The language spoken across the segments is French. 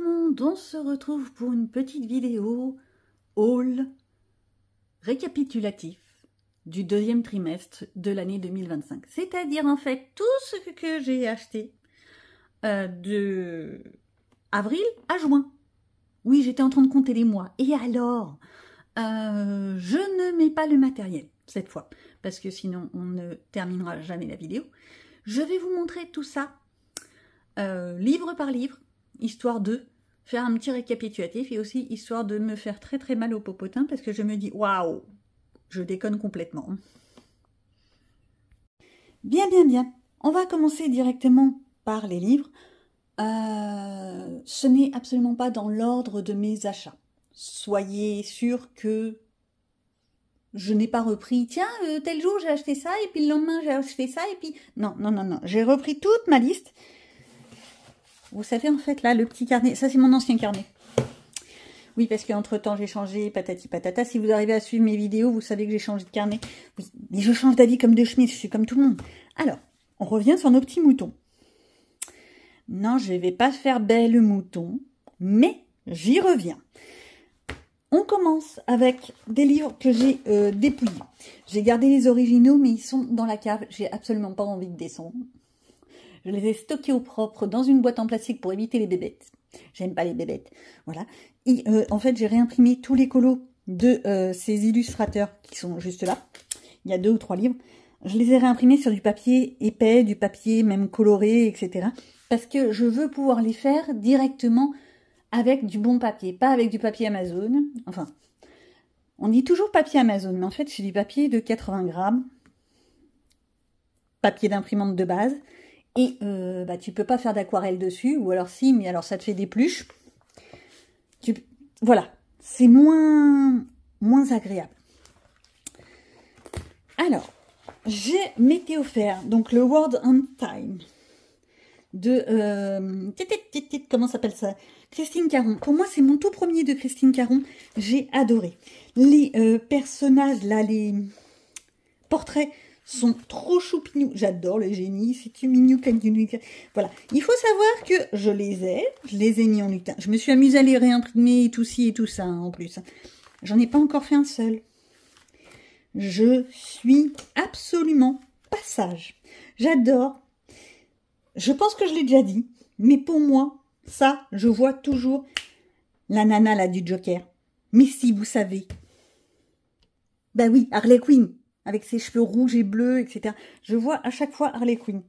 monde, on se retrouve pour une petite vidéo haul récapitulatif du deuxième trimestre de l'année 2025. C'est-à-dire en fait tout ce que j'ai acheté de avril à juin. Oui, j'étais en train de compter les mois. Et alors, je ne mets pas le matériel cette fois, parce que sinon on ne terminera jamais la vidéo. Je vais vous montrer tout ça livre par livre, histoire de faire un petit récapitulatif et aussi histoire de me faire très très mal au popotin parce que je me dis waouh, je déconne complètement. Bien. On va commencer directement par les livres. Ce n'est absolument pas dans l'ordre de mes achats. Soyez sûrs que je n'ai pas repris, tiens, tel jour j'ai acheté ça, et puis le lendemain j'ai acheté ça, et puis... Non. J'ai repris toute ma liste. Vous savez, en fait, là, le petit carnet, ça c'est mon ancien carnet. Oui, parce qu'entre-temps, j'ai changé, patati patata. Si vous arrivez à suivre mes vidéos, vous savez que j'ai changé de carnet. Oui, mais je change d'avis comme de chemise, je suis comme tout le monde. Alors, on revient sur nos petits moutons. Non, je ne vais pas faire belle mouton, mais j'y reviens. On commence avec des livres que j'ai dépouillés. J'ai gardé les originaux, mais ils sont dans la cave. J'ai absolument pas envie de descendre. Je les ai stockés au propre dans une boîte en plastique pour éviter les bébêtes. J'aime pas les bébêtes. Voilà. Et en fait, j'ai réimprimé tous les colos de ces illustrateurs qui sont juste là. Il y a 2 ou 3 livres. Je les ai réimprimés sur du papier épais, du papier même coloré, etc. Parce que je veux pouvoir les faire directement avec du bon papier, pas avec du papier Amazon. Enfin, on dit toujours papier Amazon, mais en fait, c'est du papier de 80 grammes. Papier d'imprimante de base. Et tu peux pas faire d'aquarelle dessus, ou alors si, mais alors ça te fait des pluches. Voilà, c'est moins agréable. Alors, m'étais offert donc le Word on Time de comment s'appelle ça, Christine Caron. Pour moi, c'est mon tout premier de Christine Caron. J'ai adoré. Les personnages là, les portraits sont trop choupinous. J'adore le génie. C'est tu mignon comme du... Voilà. Il faut savoir que je les ai mis en lutin. Je me suis amusée à les réimprimer et tout ci et tout ça hein, en plus. J'en ai pas encore fait un seul. Je suis absolument pas sage. J'adore. Je pense que je l'ai déjà dit, mais pour moi, ça, je vois toujours la nana là du Joker. Mais si vous savez. Ben oui, Harley Quinn. Avec ses cheveux rouges et bleus, etc. Je vois à chaque fois Harley Quinn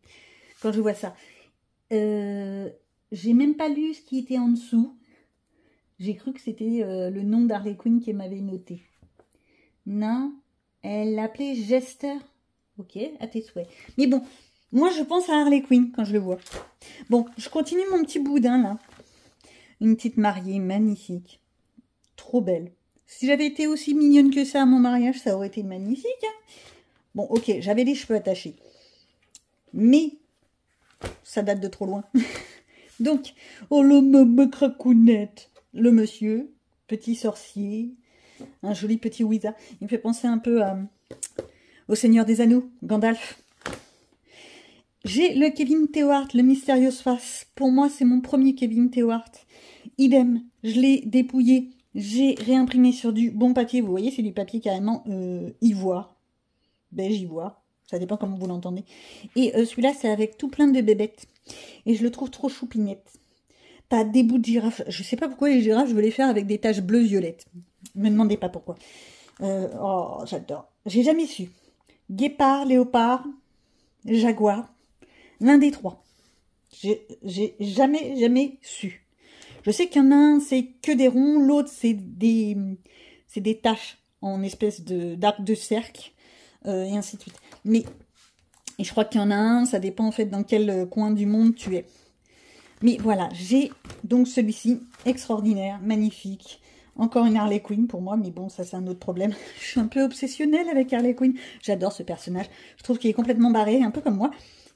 quand je vois ça. J'ai même pas lu ce qui était en dessous. J'ai cru que c'était le nom d'Harley Quinn qui m'avait noté. Non, elle l'appelait Jester. Ok, à tes souhaits. Mais bon, moi je pense à Harley Quinn quand je le vois. Bon, je continue mon petit boudin là. Une petite mariée magnifique. Trop belle. Si j'avais été aussi mignonne que ça à mon mariage, ça aurait été magnifique. Hein. Bon, ok, j'avais les cheveux attachés. Mais, ça date de trop loin. Donc, oh le me cracounette. Le monsieur, petit sorcier, un joli petit wizard. Il me fait penser un peu au Seigneur des Anneaux, Gandalf. J'ai le Kevin Tewart, le Mysterious Face. Pour moi, c'est mon premier Kevin Tewart. Idem, je l'ai dépouillé. J'ai réimprimé sur du bon papier. Vous voyez, c'est du papier carrément ivoire. Beige ivoire. Ça dépend comment vous l'entendez. Et celui-là, c'est avec tout plein de bébêtes. Et je le trouve trop choupinette. T'as des bouts de girafe. Je sais pas pourquoi les girafes, je veux les faire avec des taches bleues-violettes. Me demandez pas pourquoi. Oh, j'adore. J'ai jamais su. Guépard, léopard, jaguar. L'un des 3. J'ai jamais su. Je sais qu'il y en a un, c'est que des ronds, l'autre, c'est des taches en espèce d'arc de cercle, et ainsi de suite. Mais, et je crois qu'il y en a un, ça dépend en fait dans quel coin du monde tu es. Mais voilà, j'ai donc celui-ci, extraordinaire, magnifique. Encore une Harley Quinn pour moi, mais bon, ça c'est un autre problème. Je suis un peu obsessionnelle avec Harley Quinn. J'adore ce personnage. Je trouve qu'il est complètement barré, un peu comme moi.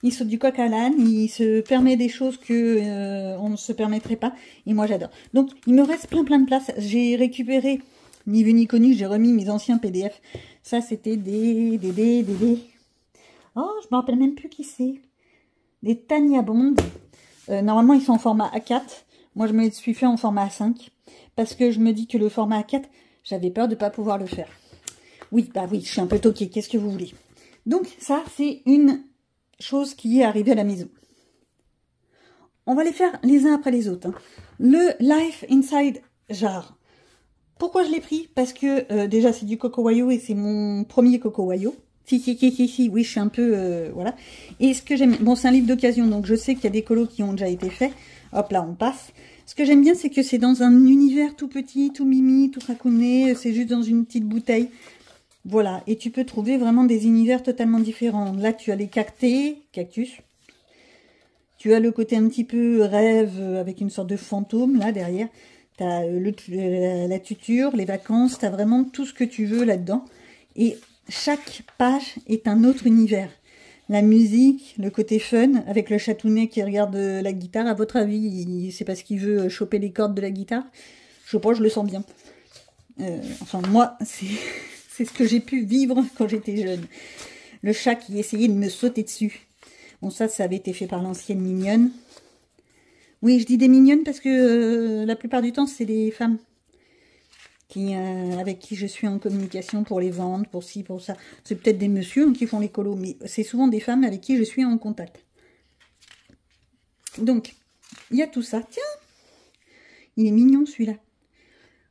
Il saute du coq à l'âne, il se permet des choses que on ne se permettrait pas. Et moi, j'adore. Donc, il me reste plein de place. J'ai récupéré, ni vu ni connu, j'ai remis mes anciens PDF. Ça, c'était des... Oh, je me rappelle même plus qui c'est. Des Tania Bond. Normalement, ils sont en format A4. Moi, je me suis fait en format A5 parce que je me dis que le format A4, j'avais peur de ne pas pouvoir le faire. Oui, bah oui, je suis un peu toquée, qu'est-ce que vous voulez? Donc ça, c'est une chose qui est arrivée à la maison. On va les faire les uns après les autres. Hein. Le Life Inside Jar. Pourquoi je l'ai pris? Parce que déjà, c'est du Coco Wayo et c'est mon premier Coco Wayo. Si, oui, je suis un peu... voilà. Et ce que j'aime... Bon, c'est un livre d'occasion, donc je sais qu'il y a des colos qui ont déjà été faits. Hop là, on passe. Ce que j'aime bien, c'est que c'est dans un univers tout petit, tout mimi, tout racooné. C'est juste dans une petite bouteille. Voilà. Et tu peux trouver vraiment des univers totalement différents. Là, tu as les cactus. Tu as le côté un petit peu rêve avec une sorte de fantôme, là, derrière. Tu as la tuture, les vacances. Tu as vraiment tout ce que tu veux là-dedans. Et chaque page est un autre univers. La musique, le côté fun, avec le chatounet qui regarde la guitare. À votre avis, c'est parce qu'il veut choper les cordes de la guitare? Je sais pas, je le sens bien. Enfin, moi, c'est ce que j'ai pu vivre quand j'étais jeune. Le chat qui essayait de me sauter dessus. Bon, ça avait été fait par l'ancienne mignonne. Oui, je dis des mignonnes parce que la plupart du temps, c'est des femmes avec qui je suis en communication pour les vendre, pour ci, pour ça. C'est peut-être des messieurs qui font les colos, mais c'est souvent des femmes avec qui je suis en contact. Donc, il y a tout ça. Tiens, il est mignon celui-là.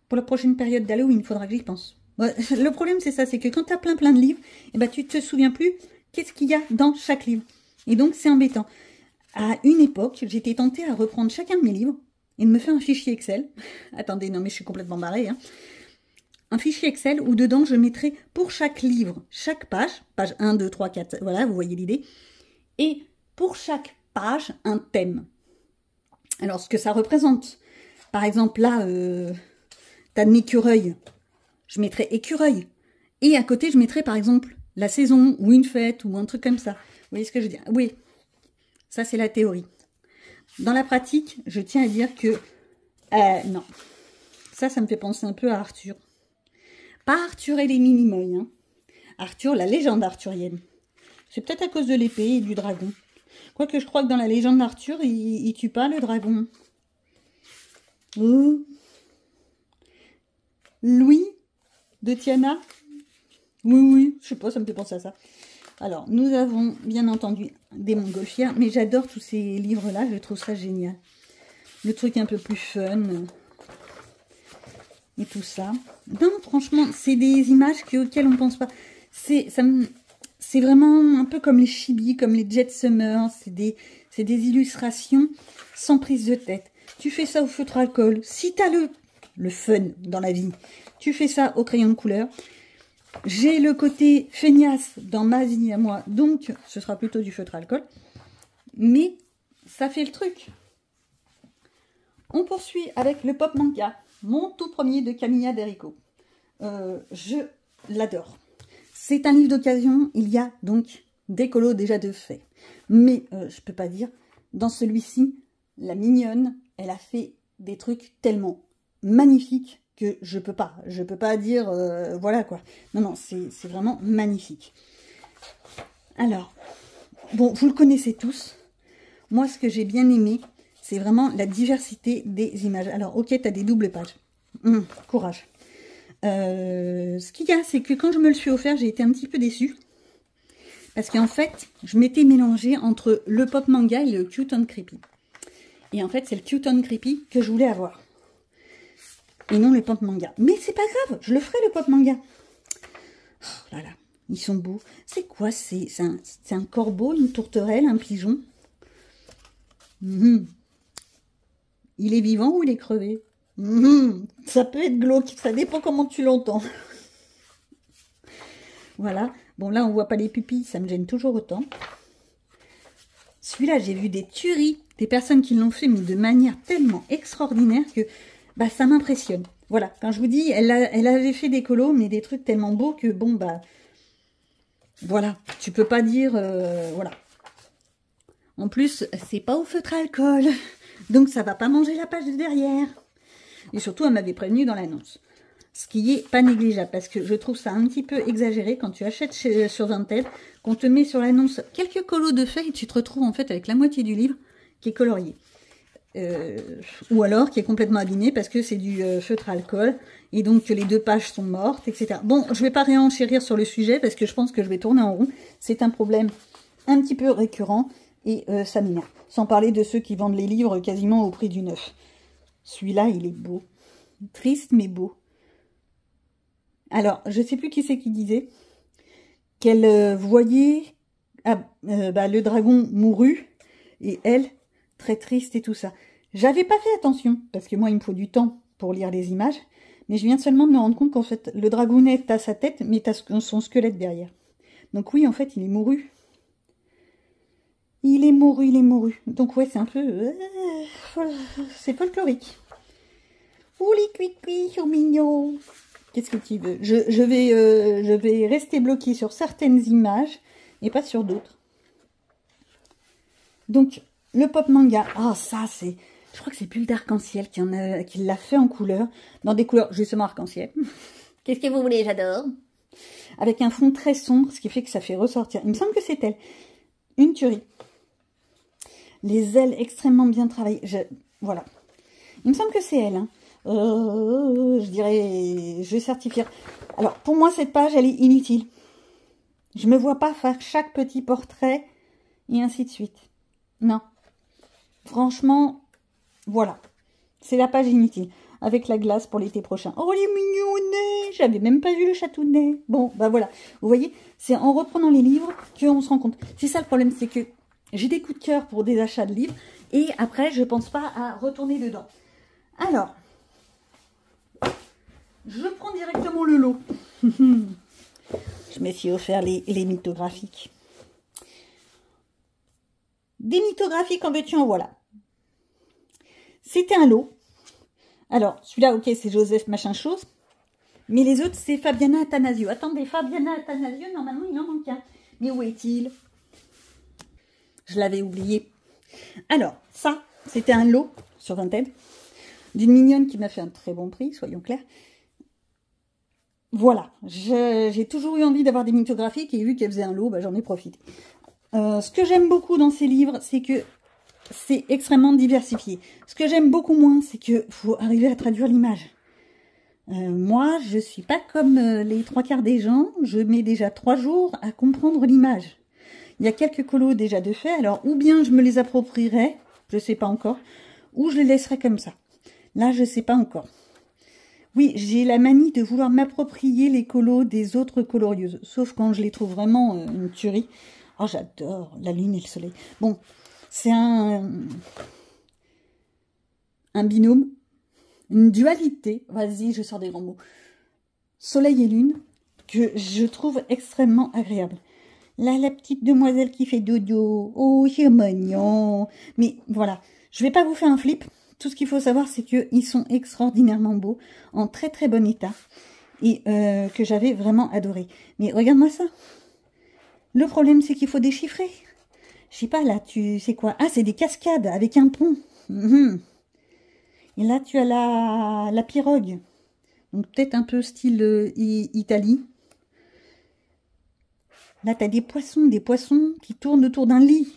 Pour la prochaine période d'Halloween, il faudra que j'y pense. Ouais, le problème, c'est ça, c'est que quand tu as plein de livres, eh ben, tu te souviens plus qu'est-ce qu'il y a dans chaque livre. Et donc, c'est embêtant. À une époque, j'étais tentée à reprendre chacun de mes livres et de me faire un fichier Excel. Attendez, non, mais je suis complètement barrée. Hein. Un fichier Excel où dedans, je mettrais pour chaque livre, chaque page 1, 2, 3, 4, voilà, vous voyez l'idée. Et pour chaque page, un thème. Alors, ce que ça représente. Par exemple, là, t'as un écureuil. Je mettrais écureuil. Et à côté, je mettrais, par exemple, la saison ou une fête ou un truc comme ça. Vous voyez ce que je veux dire? Oui, ça, c'est la théorie. Dans la pratique, je tiens à dire que... non. Ça me fait penser un peu à Arthur. Pas Arthur et les Minimoys. Hein. Arthur, la légende arthurienne. C'est peut-être à cause de l'épée et du dragon. Quoique je crois que dans la légende d'Arthur, il tue pas le dragon. Oh. Louis de Tiana. Oui, je sais pas, ça me fait penser à ça. Alors, nous avons bien entendu des montgolfières, mais j'adore tous ces livres-là, je trouve ça génial. Le truc un peu plus fun et tout ça. Non, franchement, c'est des images auxquelles on ne pense pas. C'est vraiment un peu comme les chibis, comme les Jet Summer. C'est des illustrations sans prise de tête. Tu fais ça au feutre alcool. Si tu as le fun dans la vie, tu fais ça au crayon de couleur. J'ai le côté feignasse dans ma vie à moi, donc ce sera plutôt du feutre alcool. Mais ça fait le truc. On poursuit avec le pop manga, mon tout premier de Camilla Derico. Je l'adore. C'est un livre d'occasion, il y a donc des colos déjà de fait. Mais je peux pas dire, dans celui-ci, la mignonne, elle a fait des trucs tellement magnifiques que je peux pas dire, voilà quoi. Non, c'est vraiment magnifique. Alors, bon, vous le connaissez tous. Moi, ce que j'ai bien aimé, c'est vraiment la diversité des images. Alors, ok, tu as des doubles pages. Courage. Ce qu'il y a, c'est que quand je me le suis offert, j'ai été un petit peu déçue. Parce qu'en fait, je m'étais mélangée entre le pop manga et le cute and creepy. Et en fait, c'est le cute and creepy que je voulais avoir. Et non le pop manga. Mais c'est pas grave, je le ferai le pop manga. Oh là là, ils sont beaux. C'est quoi? C'est un corbeau, une tourterelle, un pigeon. Il est vivant ou il est crevé? Ça peut être glauque, ça dépend comment tu l'entends. Voilà. Bon, là, on voit pas les pupilles, ça me gêne toujours autant. Celui-là, j'ai vu des tueries, des personnes qui l'ont fait, mais de manière tellement extraordinaire que bah, ça m'impressionne. Voilà, quand je vous dis, elle avait fait des colos, mais des trucs tellement beaux que, bon, bah, voilà, tu peux pas dire, voilà. En plus, c'est pas au feutre alcool, donc ça va pas manger la page de derrière. Et surtout, elle m'avait prévenu dans l'annonce. Ce qui est pas négligeable, parce que je trouve ça un petit peu exagéré quand tu achètes sur Vinted, qu'on te met sur l'annonce quelques colos de feuilles, tu te retrouves en fait avec la moitié du livre qui est colorié. ou alors qui est complètement abîmé parce que c'est du feutre à alcool et donc que les 2 pages sont mortes, etc. Bon, je vais pas réenchérir sur le sujet parce que je pense que je vais tourner en rond. C'est un problème un petit peu récurrent et ça m'énerve. Sans parler de ceux qui vendent les livres quasiment au prix du neuf. Celui-là, il est beau. Triste mais beau. Alors, je sais plus qui c'est qui disait qu'elle voyait le dragon mouru et elle, très triste et tout ça. J'avais pas fait attention, parce que moi, il me faut du temps pour lire les images, mais je viens seulement de me rendre compte qu'en fait, le dragounet a sa tête, mais t'as son squelette derrière. Donc oui, en fait, il est mouru. Il est mouru, il est mouru. Donc ouais, c'est un peu... c'est folklorique. Oh les cuits sont mignons. Qu'est-ce que tu veux? Je vais rester bloquée sur certaines images et pas sur d'autres. Donc, le pop manga. Ah, ça, c'est... Je crois que c'est Bulle d'Arc-en-Ciel qui l'a fait en couleur. Dans des couleurs justement arc-en-ciel. Qu'est-ce que vous voulez? J'adore. Avec un fond très sombre, ce qui fait que ça fait ressortir. Il me semble que c'est elle. Une tuerie. Les ailes extrêmement bien travaillées. Voilà. Il me semble que c'est elle, hein. Je dirais, je vais certifier. Alors, pour moi, cette page, elle est inutile. Je me vois pas faire chaque petit portrait et ainsi de suite. Non. Franchement, voilà. C'est la page inutile. Avec la glace pour l'été prochain. Oh, les mignonnets! J'avais même pas vu le chatounet. Bon, bah voilà. Vous voyez, c'est en reprenant les livres qu'on se rend compte. C'est ça le problème, c'est que j'ai des coups de cœur pour des achats de livres et après, je pense pas à retourner dedans. Alors, je prends directement le lot. Je me suis offert les mythographiques. Des mythographiques en veux-tu en voilà. C'était un lot. Alors, celui-là, ok, c'est Joseph machin chose. Mais les autres, c'est Fabiana Attanasio. Attendez, Fabiana Attanasio, normalement, il en manque un. Mais où est-il? Je l'avais oublié. Alors, ça, c'était un lot sur Vinted. D'une mignonne qui m'a fait un très bon prix, soyons clairs. Voilà, j'ai toujours eu envie d'avoir des mythographiques et vu qu'elle faisait un lot, bah, j'en ai profité. Ce que j'aime beaucoup dans ces livres, c'est que c'est extrêmement diversifié. Ce que j'aime beaucoup moins, c'est qu'il faut arriver à traduire l'image. Moi, je suis pas comme les 3/4 des gens, je mets déjà 3 jours à comprendre l'image. Il y a quelques colos déjà de fait, alors ou bien je me les approprierai, je sais pas encore, ou je les laisserai comme ça. Là, je sais pas encore. Oui, j'ai la manie de vouloir m'approprier les colos des autres colorieuses, sauf quand je les trouve vraiment une tuerie. Oh, j'adore la lune et le soleil. Bon, c'est un binôme, une dualité, vas-y, je sors des grands mots, soleil et lune, que je trouve extrêmement agréable. Là, la petite demoiselle qui fait dodo, oh, c'est mignon. Mais voilà, je vais pas vous faire un flip. Tout ce qu'il faut savoir, c'est qu'ils sont extraordinairement beaux, en très très bon état, et que j'avais vraiment adoré. Mais regarde-moi ça. Le problème, c'est qu'il faut déchiffrer. Je sais pas, là, c'est quoi? Ah, c'est des cascades avec un pont. Et là, tu as la pirogue. Donc peut-être un peu style Italie. Là, tu as des poissons qui tournent autour d'un lit.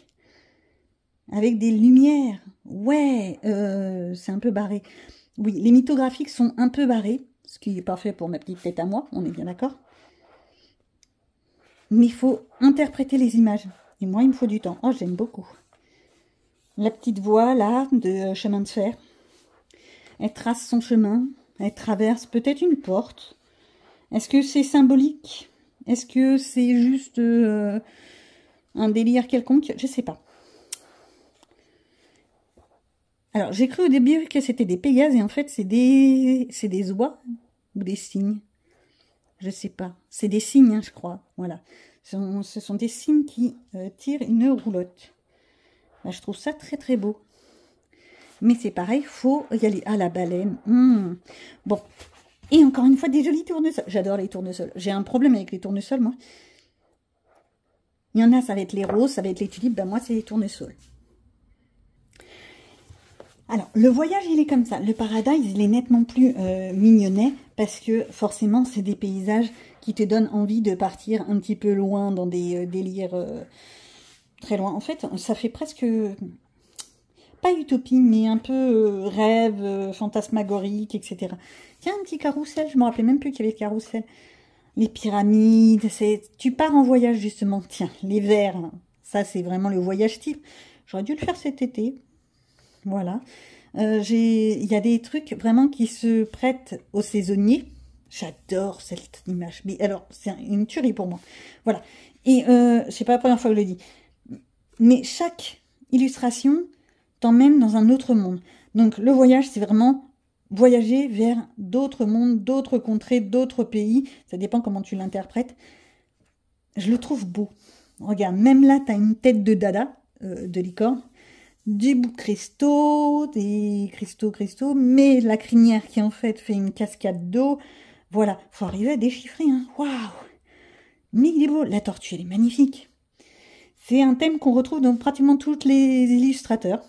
Avec des lumières. Ouais, c'est un peu barré. Oui, les mythographiques sont un peu barrés. Ce qui est parfait pour ma petite tête à moi, on est bien d'accord. Mais il faut interpréter les images. Et moi, il me faut du temps. Oh, j'aime beaucoup. La petite voie, là, de chemin de fer. Elle trace son chemin. Elle traverse peut-être une porte. Est-ce que c'est symbolique? Est-ce que c'est juste un délire quelconque? Je sais pas. Alors, j'ai cru au début que c'était des pégases, et en fait, c'est des oies ou des cygnes. Je sais pas. C'est des cygnes, hein, je crois. Voilà. Ce sont des cygnes qui tirent une roulotte. Là, je trouve ça très, très beau. Mais c'est pareil, faut y aller. Ah, la baleine. Bon. Et encore une fois, des jolis tournesols. J'adore les tournesols. J'ai un problème avec les tournesols, moi. Il y en a, ça va être les roses, ça va être les tulipes. Ben, moi, c'est les tournesols. Alors, le voyage, il est comme ça. Le Paradise, il est nettement plus mignonnet parce que forcément, c'est des paysages qui te donnent envie de partir un petit peu loin dans des délires très loin. En fait, ça fait presque pas utopie, mais un peu rêve, fantasmagorique, etc. Tiens, un petit carrousel, je me rappelais même plus qu'il y avait le carrousel. Les pyramides, tu pars en voyage justement. Tiens, les vers, ça c'est vraiment le voyage type. J'aurais dû le faire cet été. Voilà. Il y a des trucs vraiment qui se prêtent aux saisonniers. J'adore cette image. Mais alors, c'est une tuerie pour moi. Voilà. Et c'est pas la première fois que je le dis. Mais chaque illustration t'emmène dans un autre monde. Donc le voyage, c'est vraiment voyager vers d'autres mondes, d'autres contrées, d'autres pays. Ça dépend comment tu l'interprètes. Je le trouve beau. Regarde, même là, tu as une tête de dada, de licorne, du bout de cristaux, des cristaux, mais la crinière qui en fait une cascade d'eau. Voilà, faut arriver à déchiffrer. Hein. Waouh! Mais il est beau. La tortue, elle est magnifique. C'est un thème qu'on retrouve dans pratiquement tous les illustrateurs.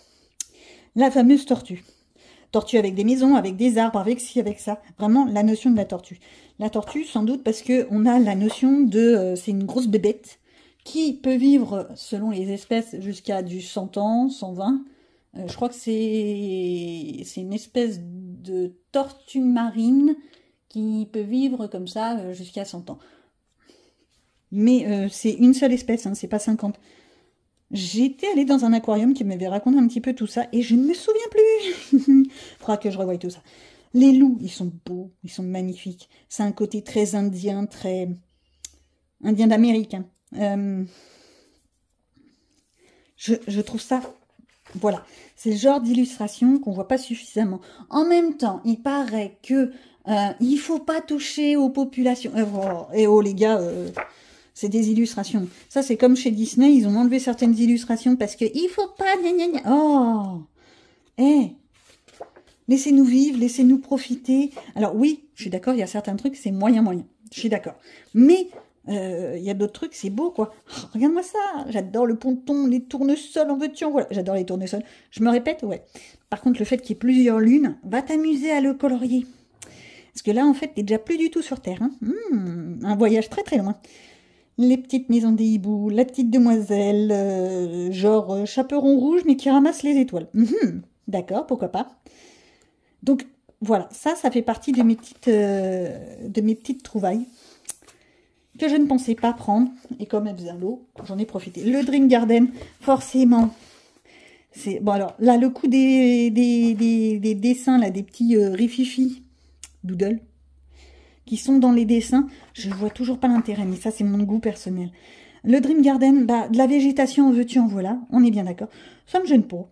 La fameuse tortue. Tortue avec des maisons, avec des arbres, avec ci, avec ça. Vraiment, la notion de la tortue. La tortue, sans doute, parce qu'on a la notion de... c'est une grosse bébête qui peut vivre, selon les espèces, jusqu'à du 100 ans, 120. Je crois que c'est une espèce de tortue marine qui peut vivre comme ça jusqu'à 100 ans. Mais c'est une seule espèce, hein, c'est pas 50. J'étais allée dans un aquarium qui m'avait raconté un petit peu tout ça et je ne me souviens plus. Faudra que je revoie tout ça. Les loups, ils sont beaux, ils sont magnifiques. C'est un côté très indien, très indien d'Amérique. Hein. Je trouve ça, voilà, c'est le genre d'illustration qu'on voit pas suffisamment. En même temps, il paraît que il faut pas toucher aux populations. Et oh les gars. C'est des illustrations. Ça, c'est comme chez Disney, ils ont enlevé certaines illustrations parce que il faut pas... Gna, gna, gna. Oh, laissez-nous vivre, laissez-nous profiter. Alors oui, je suis d'accord, il y a certains trucs, c'est moyen. Je suis d'accord. Mais il y a d'autres trucs, c'est beau, quoi. Oh, regarde-moi ça. J'adore le ponton, les tournesols, en veux-tu, voilà. J'adore les tournesols. Je me répète, ouais. Par contre, le fait qu'il y ait plusieurs lunes, va t'amuser à le colorier. Parce que là, en fait, t'es déjà plus du tout sur Terre. Hein. Un voyage très très loin. Les petites maisons des hiboux, la petite demoiselle, genre chaperon rouge, mais qui ramasse les étoiles. D'accord, pourquoi pas. Donc, voilà, ça fait partie de mes petites trouvailles que je ne pensais pas prendre. Et comme elles faisaient l'eau, j'en ai profité. Le Dream Garden, forcément. C'est bon, alors, là, le coup des dessins, là, des petits rififi, doodle, qui sont dans les dessins, je ne vois toujours pas l'intérêt, mais ça c'est mon goût personnel. Le Dream Garden, bah, de la végétation en veux-tu en voilà, on est bien d'accord. Ça me gêne pas.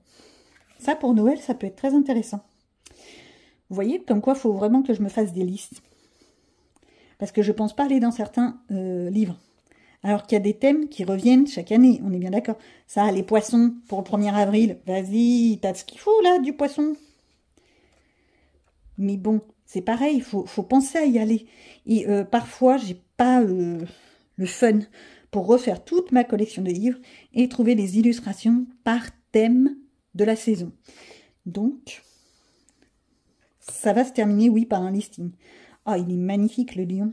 Ça pour Noël, ça peut être très intéressant. Vous voyez, comme quoi il faut vraiment que je me fasse des listes. Parce que je ne pense pas aller dans certains livres. Alors qu'il y a des thèmes qui reviennent chaque année, on est bien d'accord. Ça, les poissons pour le 1er avril, vas-y, t'as ce qu'il faut là, du poisson. Mais bon, c'est pareil, il faut penser à y aller. Et parfois, j'ai pas le fun pour refaire toute ma collection de livres et trouver des illustrations par thème de la saison. Donc, ça va se terminer, oui, par un listing. Oh, il est magnifique, le lion.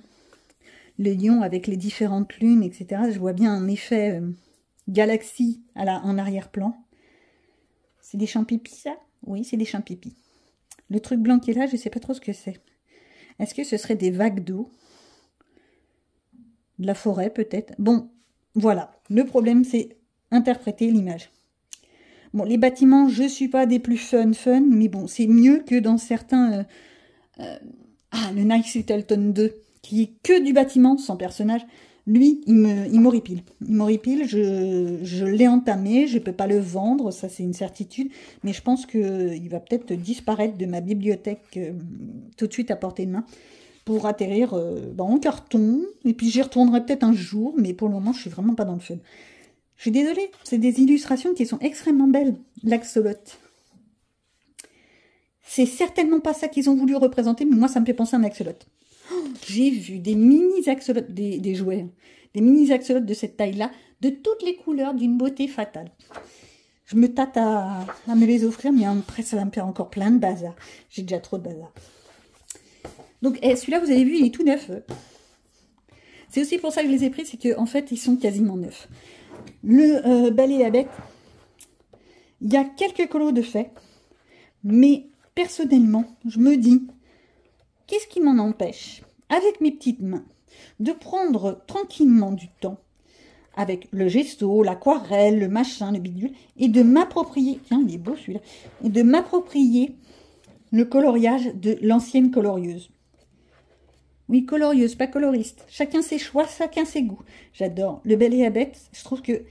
Le lion avec les différentes lunes, etc. Je vois bien un effet galaxie en arrière-plan. C'est des champs-pipis, ça? Oui, c'est des champs-pipis. Le truc blanc qui est là, je ne sais pas trop ce que c'est. Est-ce que ce serait des vagues d'eau? De la forêt, peut-être? Bon, voilà. Le problème, c'est interpréter l'image. Bon, les bâtiments, je ne suis pas des plus fun, mais bon, c'est mieux que dans certains... le Nice Littleton 2, qui est que du bâtiment, sans personnage. Lui, il m'horripile. Il m'horripile, je l'ai entamé, je ne peux pas le vendre, ça c'est une certitude, mais je pense qu'il va peut-être disparaître de ma bibliothèque tout de suite à portée de main, pour atterrir en carton, et puis j'y retournerai peut-être un jour, mais pour le moment, je suis vraiment pas dans le fun. Je suis désolée, c'est des illustrations qui sont extrêmement belles, l'axolot. C'est certainement pas ça qu'ils ont voulu représenter, mais moi ça me fait penser à un axolot. J'ai vu des mini-axolotes, des jouets, des mini-axolotes de cette taille-là, de toutes les couleurs, d'une beauté fatale. Je me tâte à me les offrir, mais après, ça va me faire encore plein de bazar. J'ai déjà trop de bazar. Donc, celui-là, vous avez vu, il est tout neuf. C'est aussi pour ça que je les ai pris, c'est qu'en fait, ils sont quasiment neufs. Le Belle et la Bête, Il y a quelques colos de fait, mais personnellement, je me dis, qu'est-ce qui m'en empêche, avec mes petites mains, de prendre tranquillement du temps, avec le gesto, l'aquarelle, le machin, le bidule, et de m'approprier, tiens, il est beau celui-là, et de m'approprier le coloriage de l'ancienne colorieuse. Oui, colorieuse, pas coloriste. Chacun ses choix, chacun ses goûts. J'adore. Le Belle et la Bête, je trouve que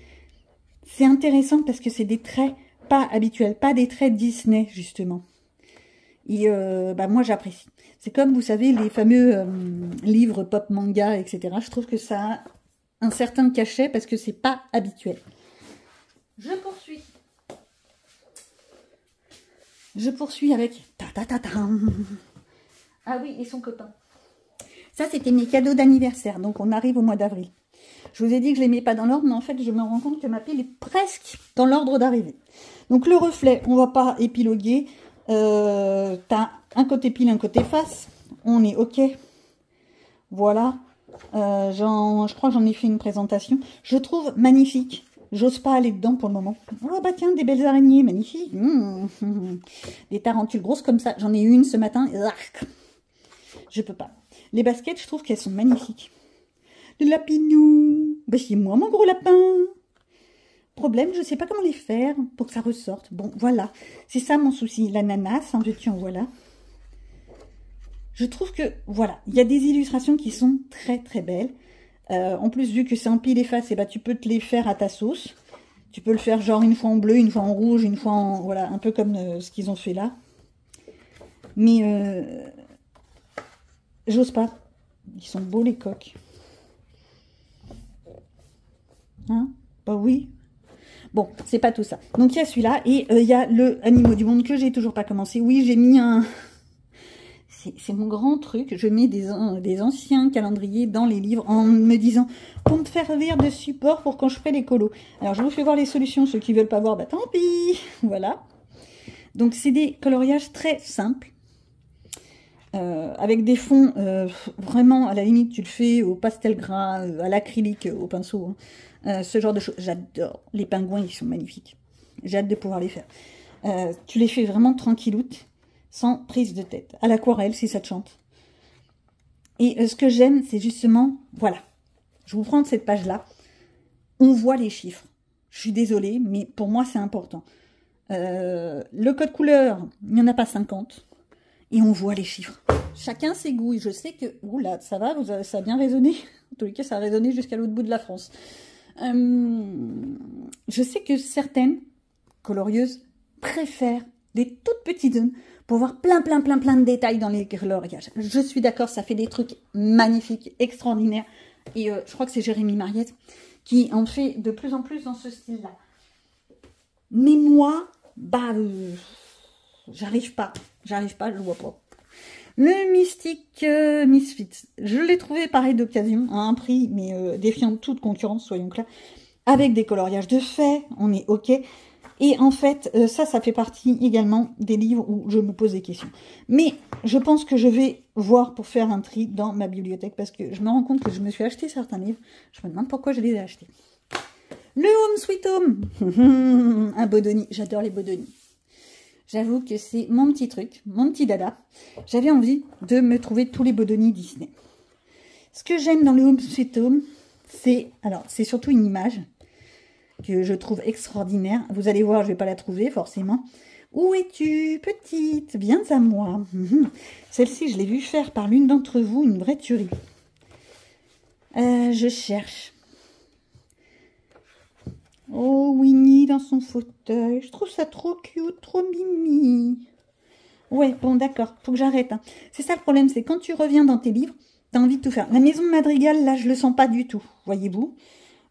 c'est intéressant parce que c'est des traits pas habituels, pas des traits Disney, justement. Et moi, j'apprécie. C'est comme, vous savez, les fameux livres pop manga, etc. Je trouve que ça a un certain cachet parce que c'est pas habituel. Je poursuis. Je poursuis avec... Ah oui, et son copain. Ça, c'était mes cadeaux d'anniversaire. Donc, on arrive au mois d'avril. Je vous ai dit que je ne les mets pas dans l'ordre, mais en fait, je me rends compte que ma pile est presque dans l'ordre d'arrivée. Donc, le reflet, on ne va pas épiloguer. Tu as un côté pile, un côté face. On est OK. Voilà. Je crois que j'en ai fait une présentation. Je trouve magnifique. J'ose pas aller dedans pour le moment. Oh bah tiens, des belles araignées, magnifiques. Des tarentules grosses comme ça. J'en ai eu une ce matin. Je peux pas. Les baskets, je trouve qu'elles sont magnifiques. Le lapinou. Ben, c'est moi, mon gros lapin. Problème, je sais pas comment les faire pour que ça ressorte. Bon, voilà. C'est ça mon souci. L'ananas, en veux-tu, en voilà. Je trouve que, voilà, il y a des illustrations qui sont très, très belles. En plus, vu que c'est en pile et face, et ben, tu peux te les faire à ta sauce. Tu peux le faire genre une fois en bleu, une fois en rouge, une fois en... Voilà, un peu comme ce qu'ils ont fait là. Mais... j'ose pas. Ils sont beaux les coques. Hein? Bah oui. Bon, c'est pas tout ça. Donc il y a celui-là et il y a le Animaux du Monde que j'ai toujours pas commencé. Oui, j'ai mis un... C'est mon grand truc. Je mets des anciens calendriers dans les livres en me disant pour me faire servir de support pour quand je ferai les colos. Alors je vous fais voir les solutions. Ceux qui veulent pas voir, bah tant pis. Voilà. Donc c'est des coloriages très simples. Avec des fonds vraiment à la limite tu le fais au pastel gras, à l'acrylique, au pinceau, hein. Ce genre de choses. J'adore. Les pingouins, ils sont magnifiques. J'ai hâte de pouvoir les faire. Tu les fais vraiment tranquilloute, sans prise de tête. À l'aquarelle, si ça te chante. Et ce que j'aime, c'est justement, voilà, je vous prends cette page-là, on voit les chiffres. Je suis désolée, mais pour moi, c'est important. Le code couleur, il n'y en a pas 50. Et on voit les chiffres. Chacun ses goûts. Et je sais que... Oula, ça va, ça a bien résonné. En tous les cas, ça a résonné jusqu'à l'autre bout de la France. Je sais que certaines colorieuses préfèrent des toutes petites zones pour voir plein de détails dans les coloriages. Je suis d'accord, ça fait des trucs magnifiques, extraordinaires. Et je crois que c'est Jérémy Mariette qui en fait de plus en plus dans ce style-là. Mais moi, bah... j'arrive pas, je le vois pas. Le Mystique Misfits, je l'ai trouvé pareil d'occasion, à un prix, mais défiant toute concurrence, soyons clairs, avec des coloriages de fait, on est OK. Et en fait, ça fait partie également des livres où je me pose des questions. Mais je pense que je vais voir pour faire un tri dans ma bibliothèque, parce que je me rends compte que je me suis acheté certains livres, je me demande pourquoi je les ai achetés. Le Home Sweet Home, un Bodoni, j'adore les Bodoni. J'avoue que c'est mon petit truc, mon petit dada. J'avais envie de me trouver tous les Bodoni Disney. Ce que j'aime dans le Home Sweet Home, c'est surtout une image que je trouve extraordinaire. Vous allez voir, je ne vais pas la trouver forcément. Où es-tu, petite? Viens à moi. Celle-ci, je l'ai vue faire par l'une d'entre vous, une vraie tuerie. Je cherche. Oh, Winnie dans son fauteuil. Je trouve ça trop cute, trop mimi. Ouais, bon, d'accord, faut que j'arrête. Hein. C'est ça le problème, c'est quand tu reviens dans tes livres, tu as envie de tout faire. La maison de Madrigal, là, je le sens pas du tout, voyez-vous.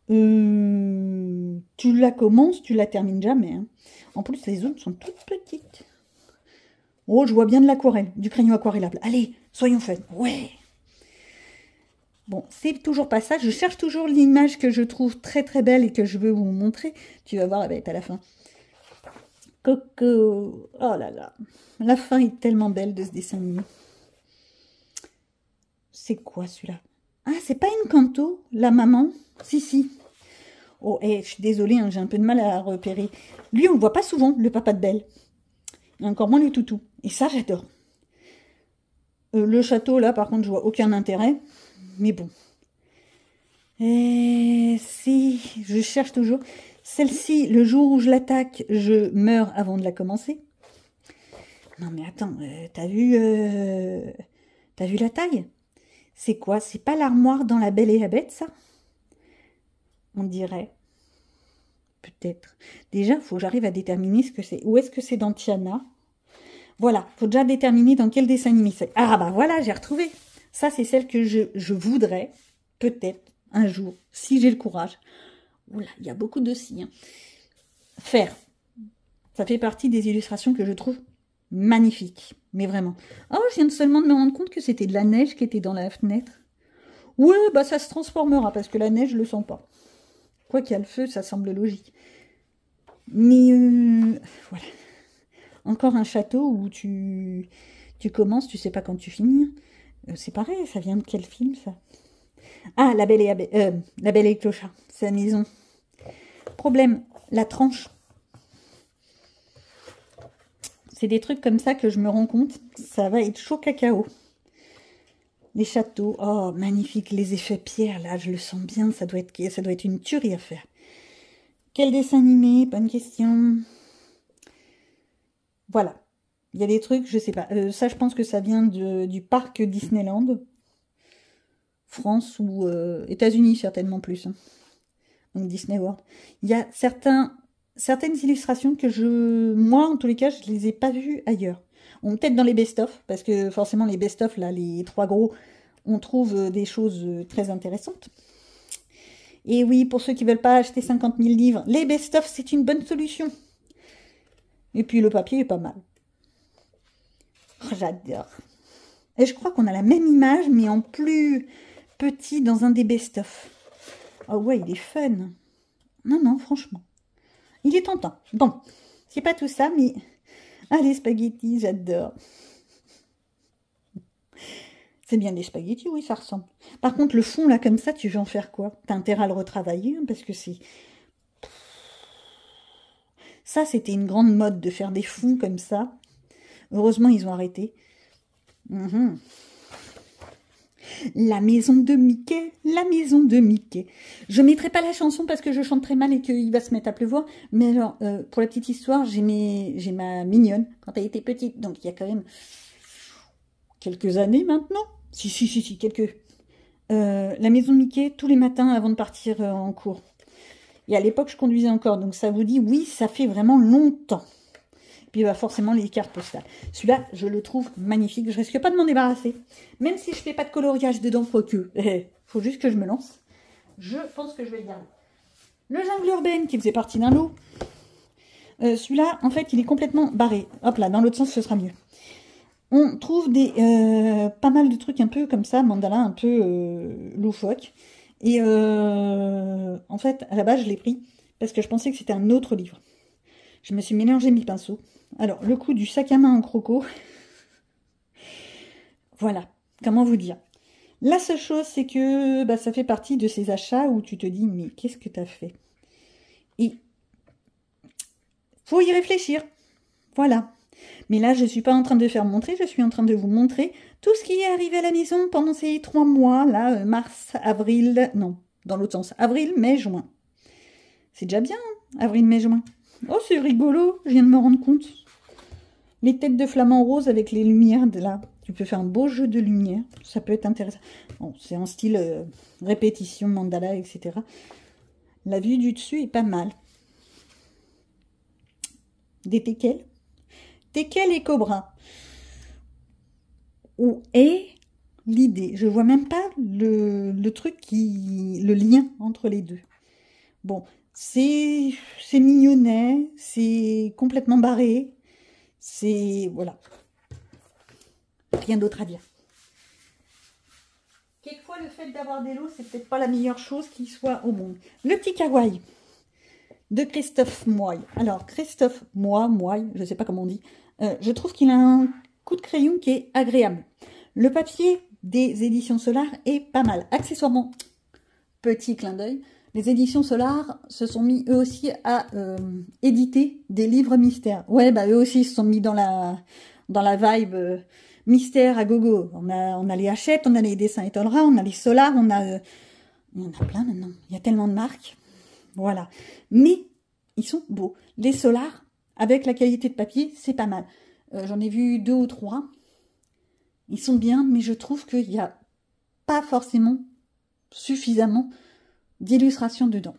Tu la commences, tu la termines jamais. Hein. En plus, les autres sont toutes petites. Oh, je vois bien de l'aquarelle, du crayon aquarellable. Allez, soyons fun. Ouais. Bon, c'est toujours pas ça. Je cherche toujours l'image que je trouve très très belle et que je veux vous montrer. Tu vas voir, elle va être à la fin. Coco. Oh là là. La fin est tellement belle de ce dessin animé. C'est quoi celui-là? Ah, c'est pas une Encanto, la maman? Si, si. Oh, je suis désolée, hein, j'ai un peu de mal à repérer. Lui, on le voit pas souvent, le papa de Belle. Et encore moins le toutou. Et ça, j'adore. Le château, là, par contre, je vois aucun intérêt. Mais bon. Et si, je cherche toujours. Celle-ci, le jour où je l'attaque, je meurs avant de la commencer. Non mais attends, t'as vu la taille? C'est quoi? C'est pas l'armoire dans La Belle et la Bête, ça? On dirait. Peut-être. Déjà, il faut que j'arrive à déterminer ce que c'est. Où est-ce que c'est dans Tiana? Voilà, il faut déjà déterminer dans quel dessin animé c'est. Ah bah voilà, j'ai retrouvé. Ça, c'est celle que je voudrais, peut-être, un jour, si j'ai le courage. Oula, il y a beaucoup de si. Hein. Faire. Ça fait partie des illustrations que je trouve magnifiques. Mais vraiment. Oh, je viens seulement de me rendre compte que c'était de la neige qui était dans la fenêtre. Ouais, bah ça se transformera, parce que la neige, je le sens pas. Quoi qu'il y a le feu, ça semble logique. Mais voilà. Encore un château où tu commences, tu sais pas quand tu finis. C'est pareil, ça vient de quel film, ça? Ah, La Belle et le Clochard. C'est la maison. Problème, la tranche. C'est des trucs comme ça que je me rends compte. Ça va être chaud cacao. Les châteaux. Oh, magnifique. Les effets pierre, là, je le sens bien. Ça doit être une tuerie à faire. Quel dessin animé? Bonne question. Voilà. Il y a des trucs, je sais pas. Ça, je pense que ça vient du parc Disneyland. France ou États-Unis, certainement plus. Hein. Donc Disney World. Il y a certaines illustrations que moi, en tous les cas, je les ai pas vues ailleurs. Peut-être dans les best-of, parce que forcément, les best-of, là, les trois gros, on trouve des choses très intéressantes. Et oui, pour ceux qui veulent pas acheter 50 000 livres, les best-of, c'est une bonne solution. Et puis, le papier est pas mal. Oh, j'adore. Et je crois qu'on a la même image, mais en plus petit dans un des best-of. Oh ouais, il est fun. Non, non, franchement. Il est tentant. Bon, c'est pas tout ça, mais... Ah, les spaghettis, j'adore. C'est bien des spaghettis, oui, ça ressemble. Par contre, le fond, là, comme ça, tu veux en faire quoi? T'as intérêt à le retravailler, hein, parce que c'est... Ça, c'était une grande mode de faire des fonds comme ça. Heureusement, ils ont arrêté. La maison de Mickey, la maison de Mickey. Je mettrai pas la chanson parce que je chante très mal et qu'il va se mettre à pleuvoir. Mais alors, pour la petite histoire, j'ai ma mignonne quand elle était petite. Donc, il y a quand même quelques années maintenant. Si, quelques... la maison de Mickey, tous les matins avant de partir en cours. Et à l'époque, je conduisais encore. Donc, ça vous dit, oui, ça fait vraiment longtemps. Puis bah, forcément les cartes postales. Celui-là, je le trouve magnifique. Je risque pas de m'en débarrasser. Même si je fais pas de coloriage dedans, quoique. Faut juste que je me lance. Je pense que je vais le garder. Le jungle urbaine qui faisait partie d'un lot. Celui-là, en fait, il est complètement barré. Hop là, dans l'autre sens, ce sera mieux. On trouve pas mal de trucs un peu comme ça, mandala un peu loufoque. Et en fait, à la base, je l'ai pris parce que je pensais que c'était un autre livre. Je me suis mélangé mes pinceaux. Alors, le coup du sac à main en croco. Voilà, comment vous dire. La seule chose, c'est que bah, ça fait partie de ces achats où tu te dis, mais qu'est-ce que tu as fait? Et faut y réfléchir. Voilà. Mais là, je ne suis pas en train de faire montrer, je suis en train de vous montrer tout ce qui est arrivé à la maison pendant ces 3 mois, là, mars, avril, non, dans l'autre sens, avril, mai, juin. C'est déjà bien, hein, avril, mai, juin. Oh, c'est rigolo, je viens de me rendre compte. Les têtes de flamants roses avec les lumières de là. Tu peux faire un beau jeu de lumière. Ça peut être intéressant. Bon, c'est en style répétition, mandala, etc. La vue du dessus est pas mal. Des teckels. Teckels et cobra. Où est l'idée? Je vois même pas le truc le lien entre les deux. Bon, c'est mignonnet, c'est complètement barré. C'est... Voilà. Rien d'autre à dire. Quelquefois, le fait d'avoir des lots, c'est peut-être pas la meilleure chose qui soit au monde. Le petit kawaii de Christophe Moy. Alors, Christophe Moy, je ne sais pas comment on dit. Je trouve qu'il a un coup de crayon qui est agréable. Le papier des éditions Solar est pas mal. Accessoirement, petit clin d'œil, les éditions Solar se sont mis eux aussi à éditer des livres mystères. Ouais, bah eux aussi se sont mis dans la vibe mystère à gogo. On a les Hachette, on a les dessins Étolera, on a les Solar, il y en a plein maintenant. Il y a tellement de marques. Voilà. Mais ils sont beaux. Les Solar, avec la qualité de papier, c'est pas mal. J'en ai vu 2 ou 3. Ils sont bien, mais je trouve qu'il n'y a pas forcément suffisamment d'illustrations dedans.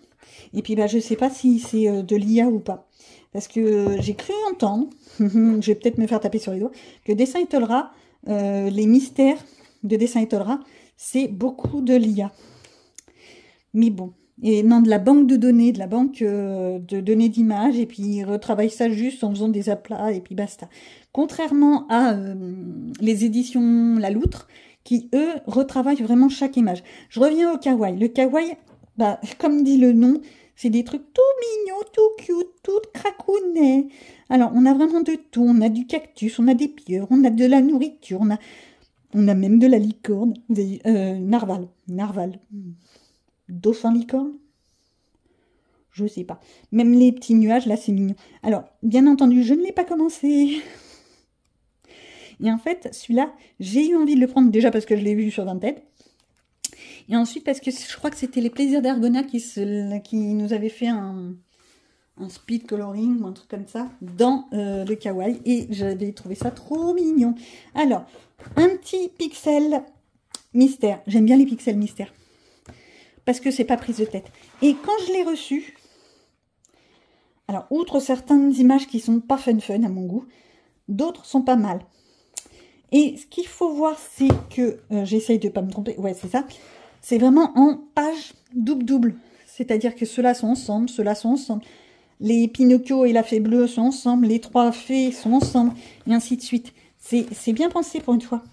Et puis, bah, je sais pas si c'est de l'IA ou pas. Parce que j'ai cru entendre, je vais peut-être me faire taper sur les doigts, que Dessin Étolera, les mystères de Dessin Étolera, c'est beaucoup de l'IA. Mais bon. Et non, de la banque de données, de la banque de données d'images, et puis ils retravaillent ça juste en faisant des aplats, et puis basta. Contrairement à les éditions La Loutre, qui, eux, retravaillent vraiment chaque image. Je reviens au kawaii. Le kawaii, bah, comme dit le nom, c'est des trucs tout mignons, tout cute, tout cracounet. Alors, on a vraiment de tout. On a du cactus, on a des pieuvres, on a de la nourriture, on a même de la licorne. Narval. Dauphin licorne? Je sais pas. Même les petits nuages, là, c'est mignon. Alors, bien entendu, je ne l'ai pas commencé. Et en fait, celui-là, j'ai eu envie de le prendre déjà parce que je l'ai vu sur Vinted. Et ensuite parce que je crois que c'était les Plaisirs d'Argona qui nous avaient fait un speed coloring ou un truc comme ça dans le kawaii. Et j'avais trouvé ça trop mignon. Alors, un petit pixel mystère. J'aime bien les pixels mystères. Parce que c'est pas prise de tête. Et quand je l'ai reçu, alors, outre certaines images qui sont pas fun à mon goût, d'autres sont pas mal. Et ce qu'il faut voir, c'est que, j'essaye de pas me tromper, ouais, c'est ça, c'est vraiment en page double. C'est-à-dire que ceux-là sont ensemble, ceux-là sont ensemble. Les Pinocchio et la Fée Bleue sont ensemble, les 3 fées sont ensemble, et ainsi de suite. C'est bien pensé pour une fois.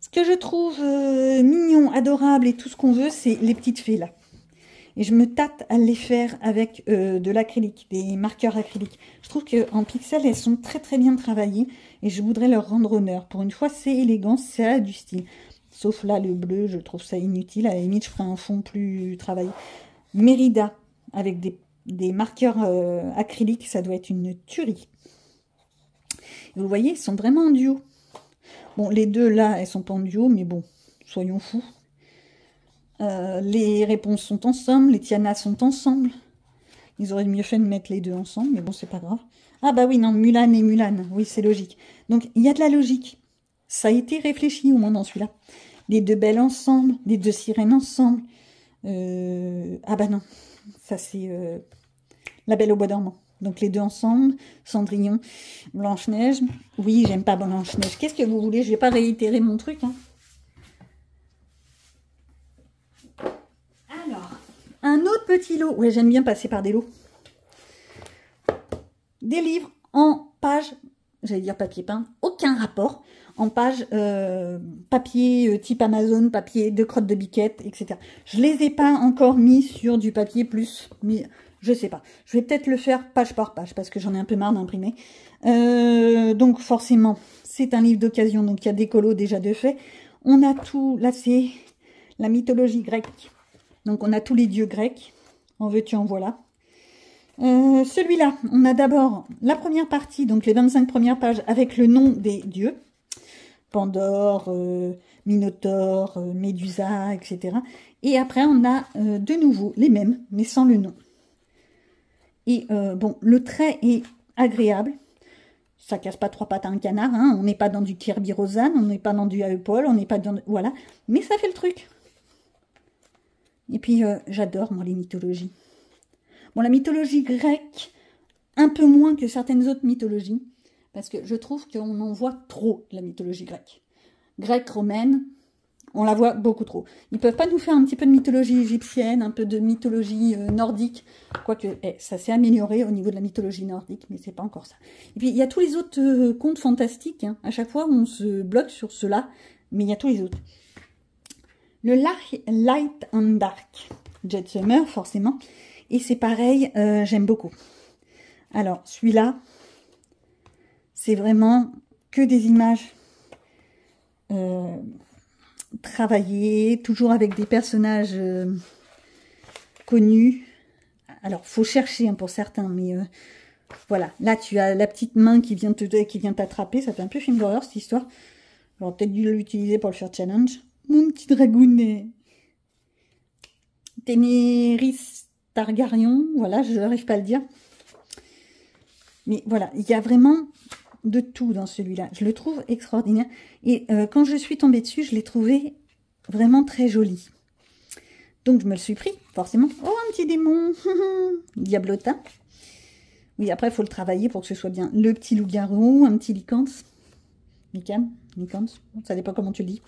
Ce que je trouve mignon, adorable et tout ce qu'on veut, c'est les petites fées là. Et je me tâte à les faire avec de l'acrylique, des marqueurs acryliques. Je trouve qu'en pixels, elles sont très très bien travaillées et je voudrais leur rendre honneur. Pour une fois, c'est élégant, ça a du style. Sauf là, le bleu, je trouve ça inutile. À la limite, je ferai un fond plus travaillé. Mérida, avec des marqueurs acryliques, ça doit être une tuerie. Et vous voyez, ils sont vraiment en duo. Bon, les deux là, elles sont pas en duo, mais bon, soyons fous. Les réponses sont ensemble, les Tiana sont ensemble. Ils auraient mieux fait de mettre les deux ensemble, mais bon, c'est pas grave. Ah bah oui, non, Mulan et Mulan, oui, c'est logique. Donc, il y a de la logique. Ça a été réfléchi, au moins dans celui-là. Les deux belles ensemble, les deux sirènes ensemble. Ah bah non, ça c'est La Belle au Bois dormant. Donc les deux ensemble, Cendrillon, Blanche-Neige. Oui, j'aime pas Blanche-Neige. Qu'est-ce que vous voulez? Je vais pas réitérer mon truc. Hein. Alors, un autre petit lot. Ouais, j'aime bien passer par des lots. Des livres en page, j'allais dire papier peint, aucun rapport. En page papier type Amazon, papier de crotte de biquette, etc. Je les ai pas encore mis sur du papier plus, mais je sais pas. Je vais peut-être le faire page par page parce que j'en ai un peu marre d'imprimer. Donc forcément, c'est un livre d'occasion, donc il y a des colos déjà de fait. On a tout, là c'est la mythologie grecque. Donc on a tous les dieux grecs, en veux-tu en voilà. Celui-là, on a d'abord la première partie, donc les 25 premières pages avec le nom des dieux. Pandore, Minotaure, Médusa, etc. Et après, on a de nouveau les mêmes, mais sans le nom. Et bon, le trait est agréable. Ça casse pas 3 pattes à un canard. Hein. On n'est pas dans du Kirby Rosanne, on n'est pas dans du Paul, on n'est pas dans... Voilà. Mais ça fait le truc. Et puis, j'adore, moi, les mythologies. Bon, la mythologie grecque, un peu moins que certaines autres mythologies. Parce que je trouve qu'on en voit trop, la mythologie grecque. Grecque, romaine, on la voit beaucoup trop. Ils peuvent pas nous faire un petit peu de mythologie égyptienne, un peu de mythologie nordique. Quoique, ça s'est amélioré au niveau de la mythologie nordique, mais c'est pas encore ça. Et puis, il y a tous les autres contes fantastiques. Hein. À chaque fois, on se bloque sur ceux-là, mais il y a tous les autres. Le Light and Dark, Jet Summer, forcément. Et c'est pareil, j'aime beaucoup. Alors, celui-là, c'est vraiment que des images travaillées, toujours avec des personnages connu. Alors, faut chercher hein, pour certains, mais voilà. Là, tu as la petite main qui vient t'attraper. Ça fait un peu film d'horreur, cette histoire. J'aurais peut-être dû l'utiliser pour le faire challenge. Mon petit dragounet. Daenerys Targaryen. Voilà, je n'arrive pas à le dire. Mais voilà, il y a vraiment de tout dans celui-là. Je le trouve extraordinaire. Et quand je suis tombée dessus, je l'ai trouvé vraiment très joli. Donc, je me le suis pris, forcément. Oh, un petit démon diablotin. Oui, après, il faut le travailler pour que ce soit bien. Le petit loup-garou, un petit licance. Licance, ça dépend comment tu le dis.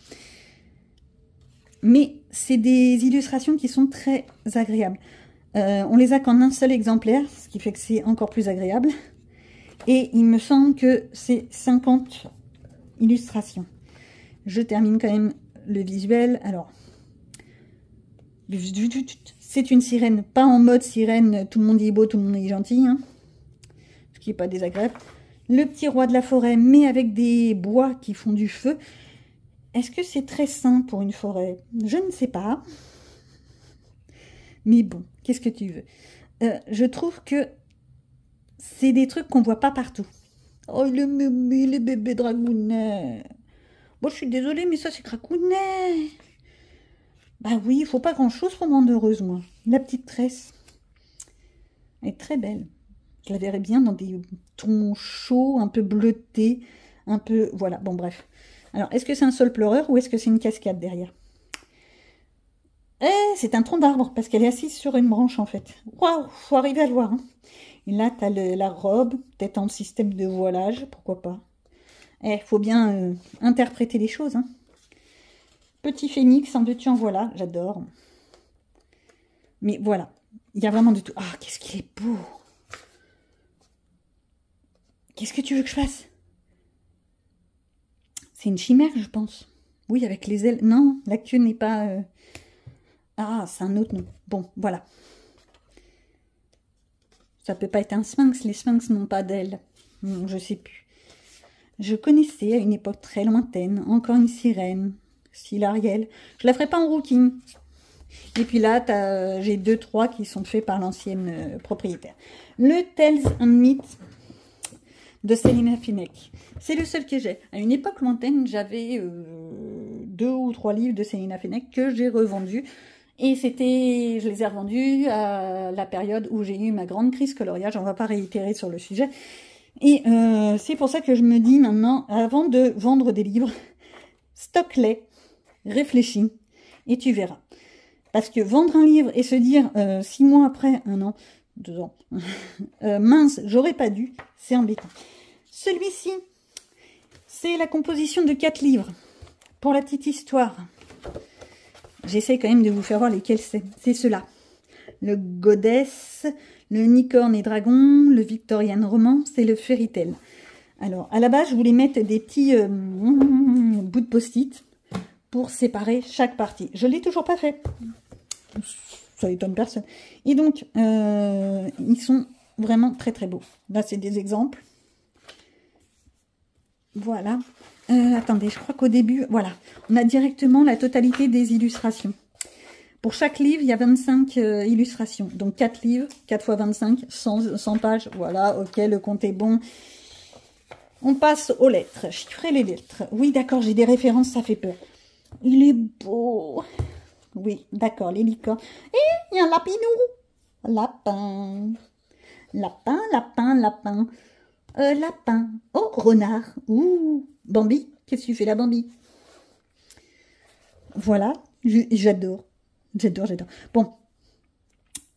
Mais c'est des illustrations qui sont très agréables. On les a qu'en un seul exemplaire, ce qui fait que c'est encore plus agréable. Et il me semble que c'est 50 illustrations. Je termine quand même le visuel. Alors, c'est une sirène, pas en mode sirène, tout le monde est beau, tout le monde est gentil, hein, ce qui n'est pas désagréable. Le petit roi de la forêt, mais avec des bois qui font du feu. Est-ce que c'est très sain pour une forêt? Je ne sais pas. Mais bon, qu'est-ce que tu veux? Je trouve que c'est des trucs qu'on voit pas partout. Oh, le bébé dragounet. Bon, je suis désolée, mais ça, c'est cracounet. Bah oui, il faut pas grand-chose pour me rendre heureuse, moi. La petite tresse. Elle est très belle. Je la verrais bien dans des tons chauds, un peu bleutés, un peu... Voilà, bon, bref. Alors, est-ce que c'est un sol pleureur ou est-ce que c'est une cascade derrière? C'est un tronc d'arbre, parce qu'elle est assise sur une branche, en fait. Waouh, faut arriver à le voir, hein. Et là, tu as la robe, peut-être en système de voilage, pourquoi pas. Faut bien interpréter les choses, hein. Petit phénix, en veux-tu, en voilà, j'adore. Mais voilà, il y a vraiment du tout. Ah, qu'est-ce qu'il est beau! Qu'est-ce que tu veux que je fasse? C'est une chimère, je pense. Oui, avec les ailes. Non, la queue n'est pas... Ah, c'est un autre nom. Bon, voilà. Ça peut pas être un sphinx. Les sphinx n'ont pas d'ailes. Je sais plus. Je connaissais à une époque très lointaine encore une sirène, style Ariel. Je la ferai pas en rookie. Et puis là, j'ai 2-3 qui sont faits par l'ancienne propriétaire. Le Tales and Myths de Selina Finek. C'est le seul que j'ai. À une époque lointaine, j'avais 2 ou 3 livres de Selina Finek que j'ai revendus. Et je les ai revendus à la période où j'ai eu ma grande crise coloriage. On ne va pas réitérer sur le sujet. Et c'est pour ça que je me dis maintenant, avant de vendre des livres, stocke-les, réfléchis, et tu verras. Parce que vendre un livre et se dire 6 mois après, 1 an, 2 ans, mince, j'aurais pas dû, c'est embêtant. Celui-ci, c'est la composition de 4 livres. Pour la petite histoire, j'essaie quand même de vous faire voir lesquels c'est. C'est ceux-là. Le Goddess, le Unicorn et Dragon, le Victorian Romance et le Fairy Tale. Alors, à la base, je voulais mettre des petits bouts de post-it pour séparer chaque partie. Je ne l'ai toujours pas fait. Ça étonne personne. Et donc, ils sont vraiment très très beaux. Là, c'est des exemples. Voilà. Attendez, je crois qu'au début, voilà, on a directement la totalité des illustrations. Pour chaque livre, il y a 25 illustrations. Donc 4 livres, 4 x 25, 100 pages. Voilà, ok, le compte est bon. On passe aux lettres. Chiffrer les lettres. Oui, d'accord, j'ai des références, ça fait peur. Il est beau. Oui, d'accord, les licornes. Et il y a un lapinou. Lapin. Lapin, lapin, lapin. Lapin. Oh, renard. Ouh. Bambi. Qu'est-ce que tu fais là, Bambi? Voilà. J'adore. J'adore, j'adore. Bon.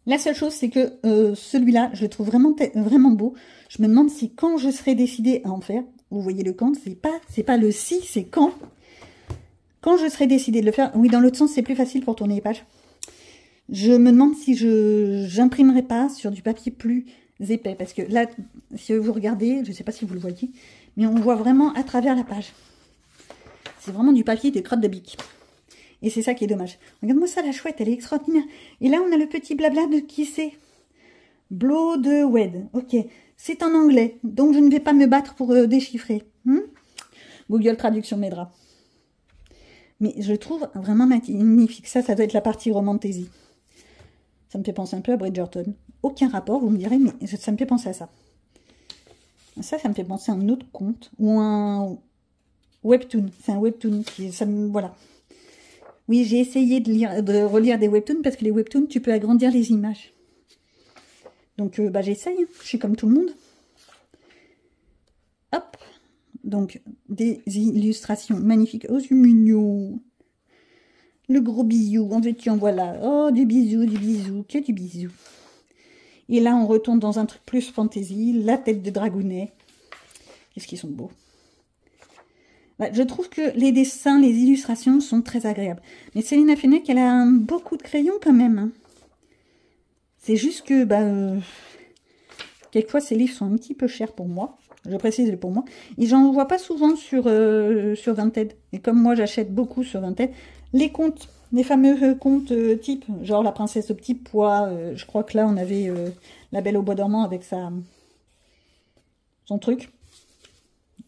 La seule chose, c'est que celui-là, je le trouve vraiment, vraiment beau. Je me demande si quand je serai décidée à en faire, vous voyez le quand, c'est pas le si, c'est quand. Quand je serai décidée de le faire, oui, dans l'autre sens, c'est plus facile pour tourner les pages. Je me demande si j'imprimerai pas sur du papier plus épais. Parce que là, si vous regardez, je ne sais pas si vous le voyez, mais on voit vraiment à travers la page. C'est vraiment du papier de crotte de bic. Et c'est ça qui est dommage. Regarde-moi ça, la chouette, elle est extraordinaire. Et là, on a le petit blabla de qui c'est. Blow de Wed. Ok, c'est en anglais, donc je ne vais pas me battre pour déchiffrer. Google Traduction m'aidera. Mais je trouve vraiment magnifique. Ça doit être la partie romantaisie. Ça me fait penser un peu à Bridgerton. Aucun rapport, vous me direz, mais ça me fait penser à ça. Ça me fait penser à un autre conte ou un webtoon. C'est un webtoon qui, voilà. Oui, j'ai essayé de relire des webtoons parce que les webtoons, tu peux agrandir les images. Donc, j'essaye. Je suis comme tout le monde. Hop. Donc, des illustrations magnifiques. Oh, c'est mignon. Le gros bisou, en veux-tu, en voilà. Oh, du bisou, que du bisou. Et là, on retourne dans un truc plus fantasy. La tête de dragounet. Qu'est-ce qu'ils sont beaux. Je trouve que les dessins, les illustrations sont très agréables. Mais Célina Fenech, elle a beaucoup de crayons quand même. Hein. C'est juste que, quelquefois, ces livres sont un petit peu chers pour moi. Je précise pour moi. Et j'en vois pas souvent sur Vinted. Et comme moi, j'achète beaucoup sur Vinted, les contes, les fameux contes type, genre La princesse au petit pois. Je crois que là, on avait La Belle au bois dormant avec son truc.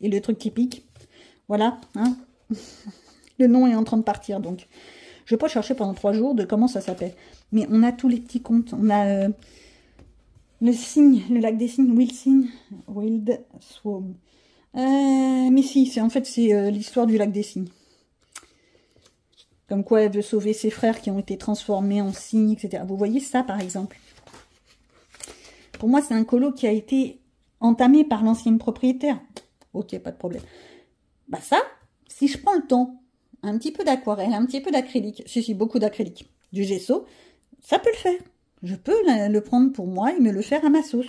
Et le truc typique. Voilà, hein. Le nom est en train de partir, donc je vais pas chercher pendant 3 jours de comment ça s'appelle. Mais on a tous les petits contes. On a le cygne, le lac des cygnes, Wild Swan. Mais si, en fait, c'est l'histoire du lac des cygnes. Comme quoi elle veut sauver ses frères qui ont été transformés en cygnes, etc. Vous voyez ça, par exemple. Pour moi, c'est un colo qui a été entamé par l'ancienne propriétaire. Ok, pas de problème. Ça, si je prends le temps, un petit peu d'aquarelle, un petit peu d'acrylique, si, beaucoup d'acrylique, du gesso, ça peut le faire. Je peux le prendre pour moi et me le faire à ma sauce.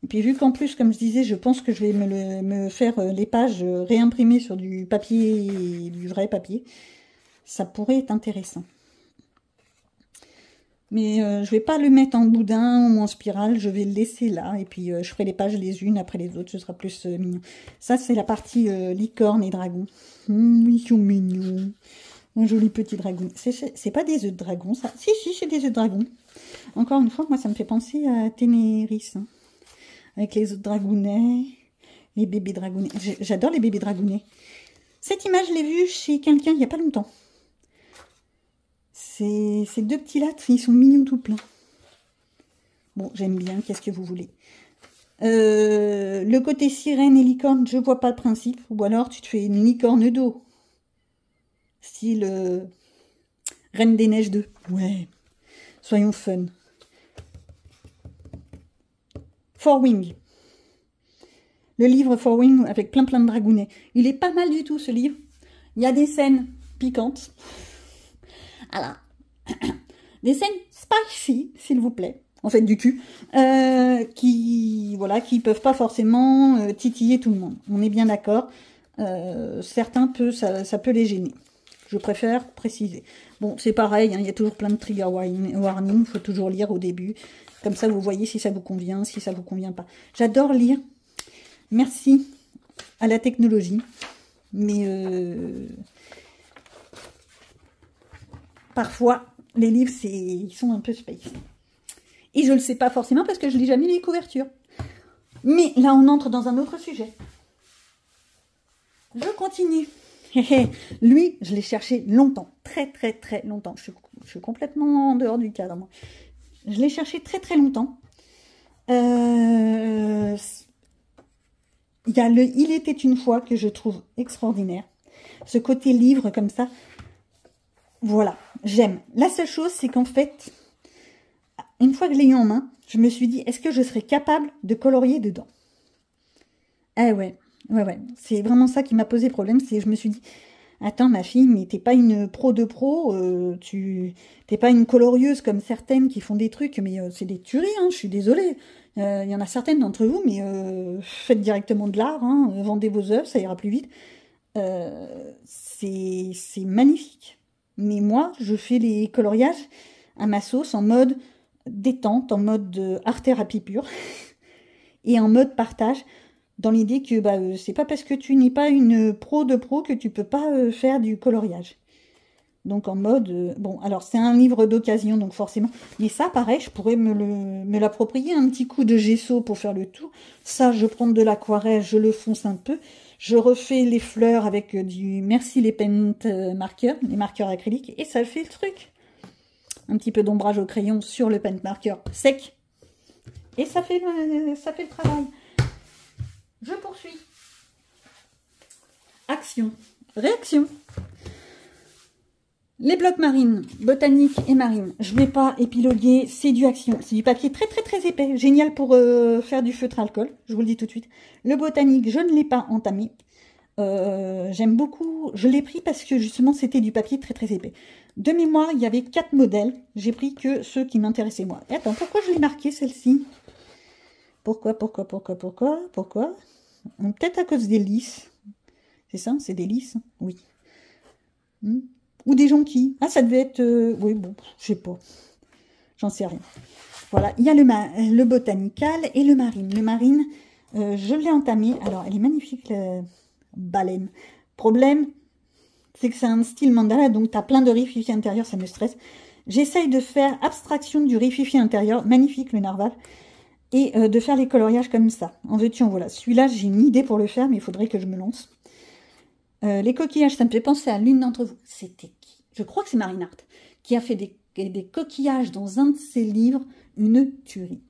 Et puis vu qu'en plus, comme je disais, je pense que je vais me faire les pages réimprimées sur du papier, du vrai papier, ça pourrait être intéressant. Mais je vais pas le mettre en boudin ou en spirale, je vais le laisser là. Et puis je ferai les pages les unes après les autres, ce sera plus mignon. Ça, c'est la partie licorne et dragon. Ils sont mignons. Un joli petit dragon. C'est pas des œufs de dragon, ça. Si, c'est des œufs de dragon. Encore une fois, moi, ça me fait penser à Ténéris. Hein. Avec les œufs de dragounets, les bébés dragounets. J'adore les bébés dragounets. Cette image, je l'ai vue chez quelqu'un il n'y a pas longtemps. Ces 2 petits là, ils sont mignons tout plein. Bon, j'aime bien, qu'est-ce que vous voulez. Le côté sirène et licorne, je vois pas le principe. Ou alors, tu te fais une licorne d'eau. Style Reine des Neiges 2. Ouais, soyons fun. Four Wing. Le livre Four Wing avec plein de dragounets. Il est pas mal du tout, ce livre. Il y a des scènes piquantes. Alors, des scènes spicy, s'il vous plaît, en fait du cul, qui peuvent pas forcément titiller tout le monde. On est bien d'accord. Certains ça peut les gêner. Je préfère préciser. Bon, c'est pareil, hein, il y a toujours plein de trigger warning, il faut toujours lire au début. Comme ça, vous voyez si ça vous convient, si ça vous convient pas. J'adore lire. Merci à la technologie. Mais parfois, les livres, ils sont un peu space. Et je ne le sais pas forcément parce que je ne lis jamais les couvertures. Mais là, on entre dans un autre sujet. Je continue. Lui, je l'ai cherché longtemps. Très longtemps. Je suis complètement en dehors du cadre, moi. Je l'ai cherché très longtemps. Il y a Il était une fois que je trouve extraordinaire. Ce côté livre comme ça. Voilà, j'aime. La seule chose, c'est qu'en fait, une fois que je l'ai eu en main, je me suis dit, est-ce que je serais capable de colorier dedans? Eh ouais. C'est vraiment ça qui m'a posé problème. C'est que je me suis dit, attends ma fille, mais t'es pas une pro de pro, t'es pas une colorieuse comme certaines qui font des trucs, mais c'est des tueries, hein, je suis désolée. Il y en a certaines d'entre vous, mais faites directement de l'art, hein, vendez vos œuvres, ça ira plus vite. C'est magnifique. Mais moi, je fais les coloriages à ma sauce en mode détente, en mode art-thérapie pure, et en mode partage, dans l'idée que c'est pas parce que tu n'es pas une pro de pro que tu peux pas faire du coloriage. Donc en mode... bon, alors c'est un livre d'occasion, donc forcément... Mais ça, pareil, je pourrais me l'approprier, un petit coup de gesso pour faire le tour. Ça, je prends de l'aquarelle, je le fonce un peu. Je refais les fleurs avec du Merci les Paint marqueurs, les marqueurs acryliques, et ça fait le truc. un petit peu d'ombrage au crayon sur le paint marker sec. Et ça fait le travail. Je poursuis. Action. Réaction. Les blocs marines, botanique et marine. Je ne vais pas épiloguer, c'est du action. C'est du papier très très très épais. Génial pour faire du feutre alcool. Je vous le dis tout de suite. Le botanique, je ne l'ai pas entamé. J'aime beaucoup. Je l'ai pris parce que justement c'était du papier très très épais. De mémoire, il y avait 4 modèles. J'ai pris que ceux qui m'intéressaient moi. Et attends, pourquoi je l'ai marqué celle-ci? Pourquoi? Peut-être à cause des lisses. C'est ça? C'est des lisses? Oui. Ou des jonquilles. Ah, ça devait être... oui, bon, je sais pas. J'en sais rien. Voilà, il y a le botanical et le marine. Le marine, je l'ai entamé. Alors, elle est magnifique, la baleine. Problème, c'est que c'est un style mandala, donc tu as plein de rififi intérieur, ça me stresse. J'essaye de faire abstraction du rififi intérieur. Magnifique, le narval. Et de faire les coloriages comme ça. En veux-tu, en voilà. Celui-là, j'ai une idée pour le faire, mais il faudrait que je me lance. Les coquillages, ça me fait penser à l'une d'entre vous. C'était qui? Je crois que c'est Marine Art, qui a fait des coquillages dans un de ses livres. Une tuerie.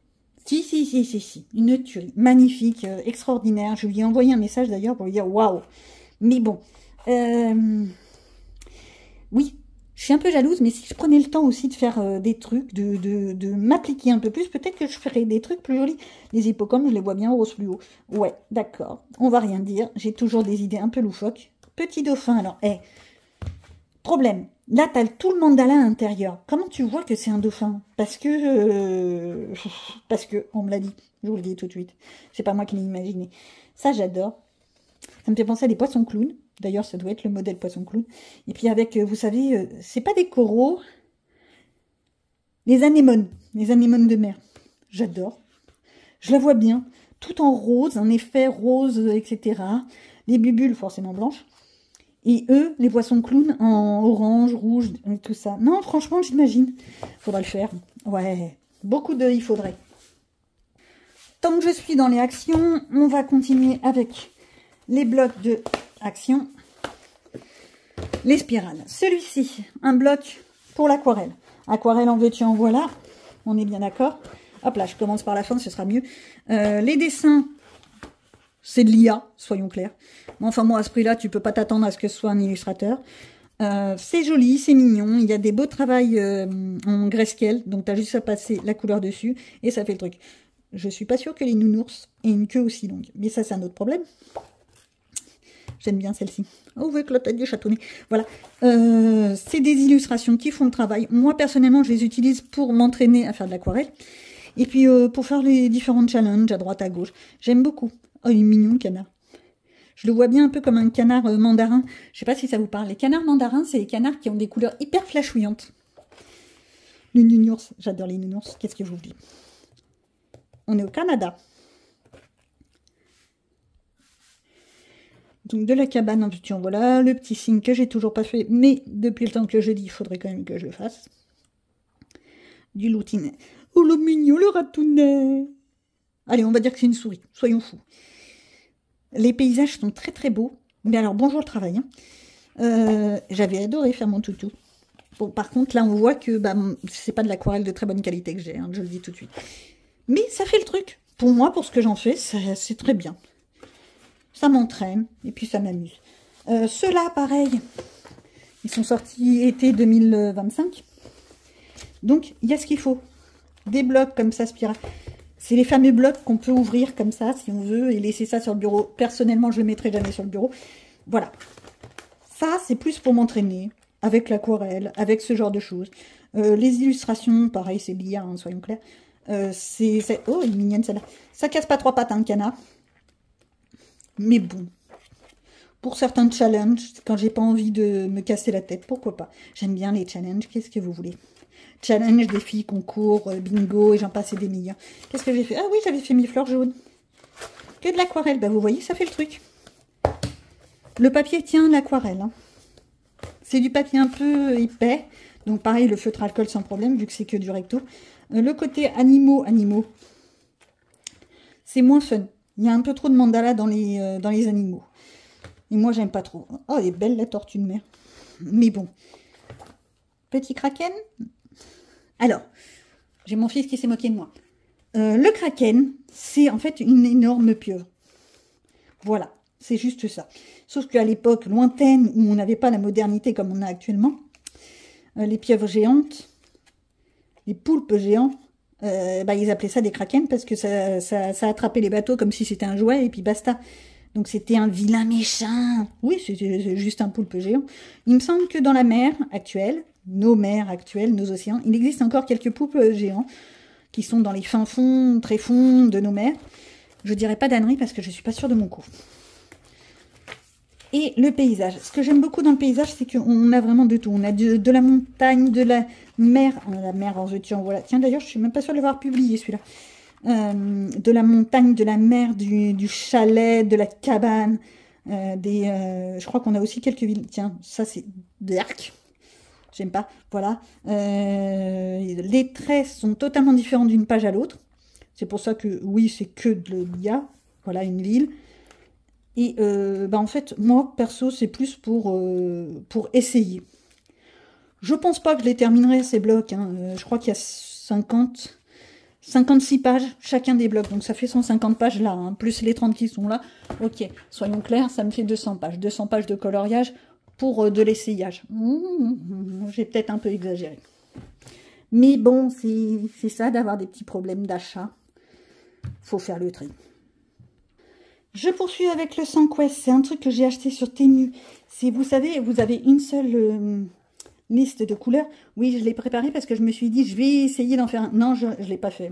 Si. Une tuerie. Magnifique, extraordinaire. Je lui ai envoyé un message d'ailleurs pour lui dire waouh. Mais bon. Oui, je suis un peu jalouse, mais si je prenais le temps aussi de faire des trucs, de m'appliquer un peu plus, peut-être que je ferais des trucs plus jolis. Les hippocampes, je les vois bien rose fluo. Ouais, d'accord. On va rien dire. J'ai toujours des idées un peu loufoques. Petit dauphin, alors, problème. Là, tu as tout le mandala à l'intérieur. Comment tu vois que c'est un dauphin? Parce que, on me l'a dit. Je vous le dis tout de suite. C'est pas moi qui l'ai imaginé. Ça, j'adore. Ça me fait penser à des poissons clowns. D'ailleurs, ça doit être le modèle poisson clown. Et puis avec, vous savez, c'est pas des coraux. Les anémones de mer. J'adore. Je la vois bien. Tout en rose, un effet rose, etc. Les bubules, forcément blanches. Et eux, les poissons clowns en orange, rouge, tout ça. Non, franchement, j'imagine. Faudra le faire. Ouais, beaucoup de... il faudrait. Tant que je suis dans les actions, on va continuer avec les blocs de action. Les spirales. Celui-ci, un bloc pour l'aquarelle. Aquarelle en veux-tu, en voilà. On est bien d'accord. Hop là, je commence par la fin, ce sera mieux. Les dessins... c'est de l'IA, soyons clairs. Mais enfin, moi, à ce prix-là, tu peux pas t'attendre à ce que ce soit un illustrateur. C'est joli, c'est mignon. Il y a des beaux travails en grayscale. Donc, tu as juste à passer la couleur dessus. Et ça fait le truc. Je suis pas sûre que les nounours aient une queue aussi longue. Mais ça, c'est un autre problème. J'aime bien celle-ci. Oh, oui, que la tête du chatounet. Voilà. C'est des illustrations qui font le travail. Moi, personnellement, je les utilise pour m'entraîner à faire de l'aquarelle. Et puis, pour faire les différents challenges à droite, à gauche. J'aime beaucoup. Oh, il est mignon, le canard. Je le vois bien un peu comme un canard mandarin. Je sais pas si ça vous parle. Les canards mandarins, c'est les canards qui ont des couleurs hyper flashouillantes. Les nounours. J'adore les nounours. Qu'est-ce que je vous dis? On est au Canada. Donc, de la cabane en petit, voilà. Le petit signe que j'ai toujours pas fait. Mais depuis le temps que je dis, il faudrait quand même que je le fasse. Du loutinet. Oh, le mignon, le ratounet. Allez, on va dire que c'est une souris. Soyons fous. Les paysages sont très très beaux. Mais alors, bonjour le travail. J'avais adoré faire mon toutou. Bon, par contre, là, on voit que c'est pas de l'aquarelle de très bonne qualité que j'ai. Hein, je le dis tout de suite. Mais ça fait le truc. Pour moi, pour ce que j'en fais, c'est très bien. Ça m'entraîne. Et puis, ça m'amuse. Ceux-là, pareil. Ils sont sortis été 2025. Donc, il y a ce qu'il faut. Des blocs comme ça, spirale. C'est les fameux blocs qu'on peut ouvrir comme ça, si on veut, et laisser ça sur le bureau. Personnellement, je ne le mettrai jamais sur le bureau. Voilà. Ça, c'est plus pour m'entraîner, avec l'aquarelle, avec ce genre de choses. Les illustrations, pareil, c'est l'IA, hein, soyons clairs. Oh, elle est mignonne, celle-là. Ça casse pas trois pattes, hein, le canard. Mais bon. Pour certains challenges, quand j'ai pas envie de me casser la tête, pourquoi pas. J'aime bien les challenges, qu'est-ce que vous voulez? Challenge, défi, concours, bingo, et j'en passe des millions. Qu'est-ce que j'ai fait? Ah oui, j'avais fait 1000 fleurs jaunes. Que de l'aquarelle, vous voyez, ça fait le truc. Le papier tient l'aquarelle. Hein. C'est du papier un peu épais. Donc pareil, le feutre alcool sans problème, vu que c'est que du recto. Le côté animaux, c'est moins fun. Il y a un peu trop de mandala dans les animaux. Et moi, j'aime pas trop. Oh, elle est belle, la tortue de mer. Mais bon. Petit kraken. Alors, j'ai mon fils qui s'est moqué de moi. Le kraken, c'est en fait une énorme pieuvre. Voilà, c'est juste ça. Sauf qu'à l'époque lointaine, où on n'avait pas la modernité comme on a actuellement, les pieuvres géantes, les poulpes géants, ils appelaient ça des kraken parce que ça attrapait les bateaux comme si c'était un jouet et puis basta. Donc c'était un vilain méchant. Oui, c'est juste un poulpe géant. Il me semble que dans la mer actuelle, nos mers actuelles, nos océans, il existe encore quelques poulpes géants qui sont dans les fins fonds, très fonds de nos mers. Je dirais pas d'ânerie parce que je suis pas sûre de mon coup. Et le paysage. Ce que j'aime beaucoup dans le paysage, c'est qu'on a vraiment de tout. On a de la montagne, de la mer. La mer en veux-tu en voilà. Tiens, d'ailleurs, je suis même pas sûre de l'avoir publié celui-là. De la montagne, de la mer, du chalet, de la cabane. Je crois qu'on a aussi quelques villes. Tiens, ça c'est Berck. J'aime pas. Voilà. Les traits sont totalement différents d'une page à l'autre. C'est pour ça que, oui, c'est que de l'IA. Voilà, une ville. Et en fait, moi, perso, c'est plus pour essayer. Je pense pas que je les terminerai, ces blocs. Hein. Je crois qu'il y a 56 pages chacun des blocs. Donc ça fait 150 pages là, hein, plus les 30 qui sont là. Ok, soyons clairs, ça me fait 200 pages. 200 pages de coloriage pour de l'essayage. J'ai peut-être un peu exagéré. Mais bon, c'est ça d'avoir des petits problèmes d'achat. Faut faire le tri. Je poursuis avec le Sunquest. C'est un truc que j'ai acheté sur Temu. Vous savez, vous avez une seule liste de couleurs. Oui, je l'ai préparé parce que je me suis dit, je vais essayer d'en faire un. Non, je ne l'ai pas fait.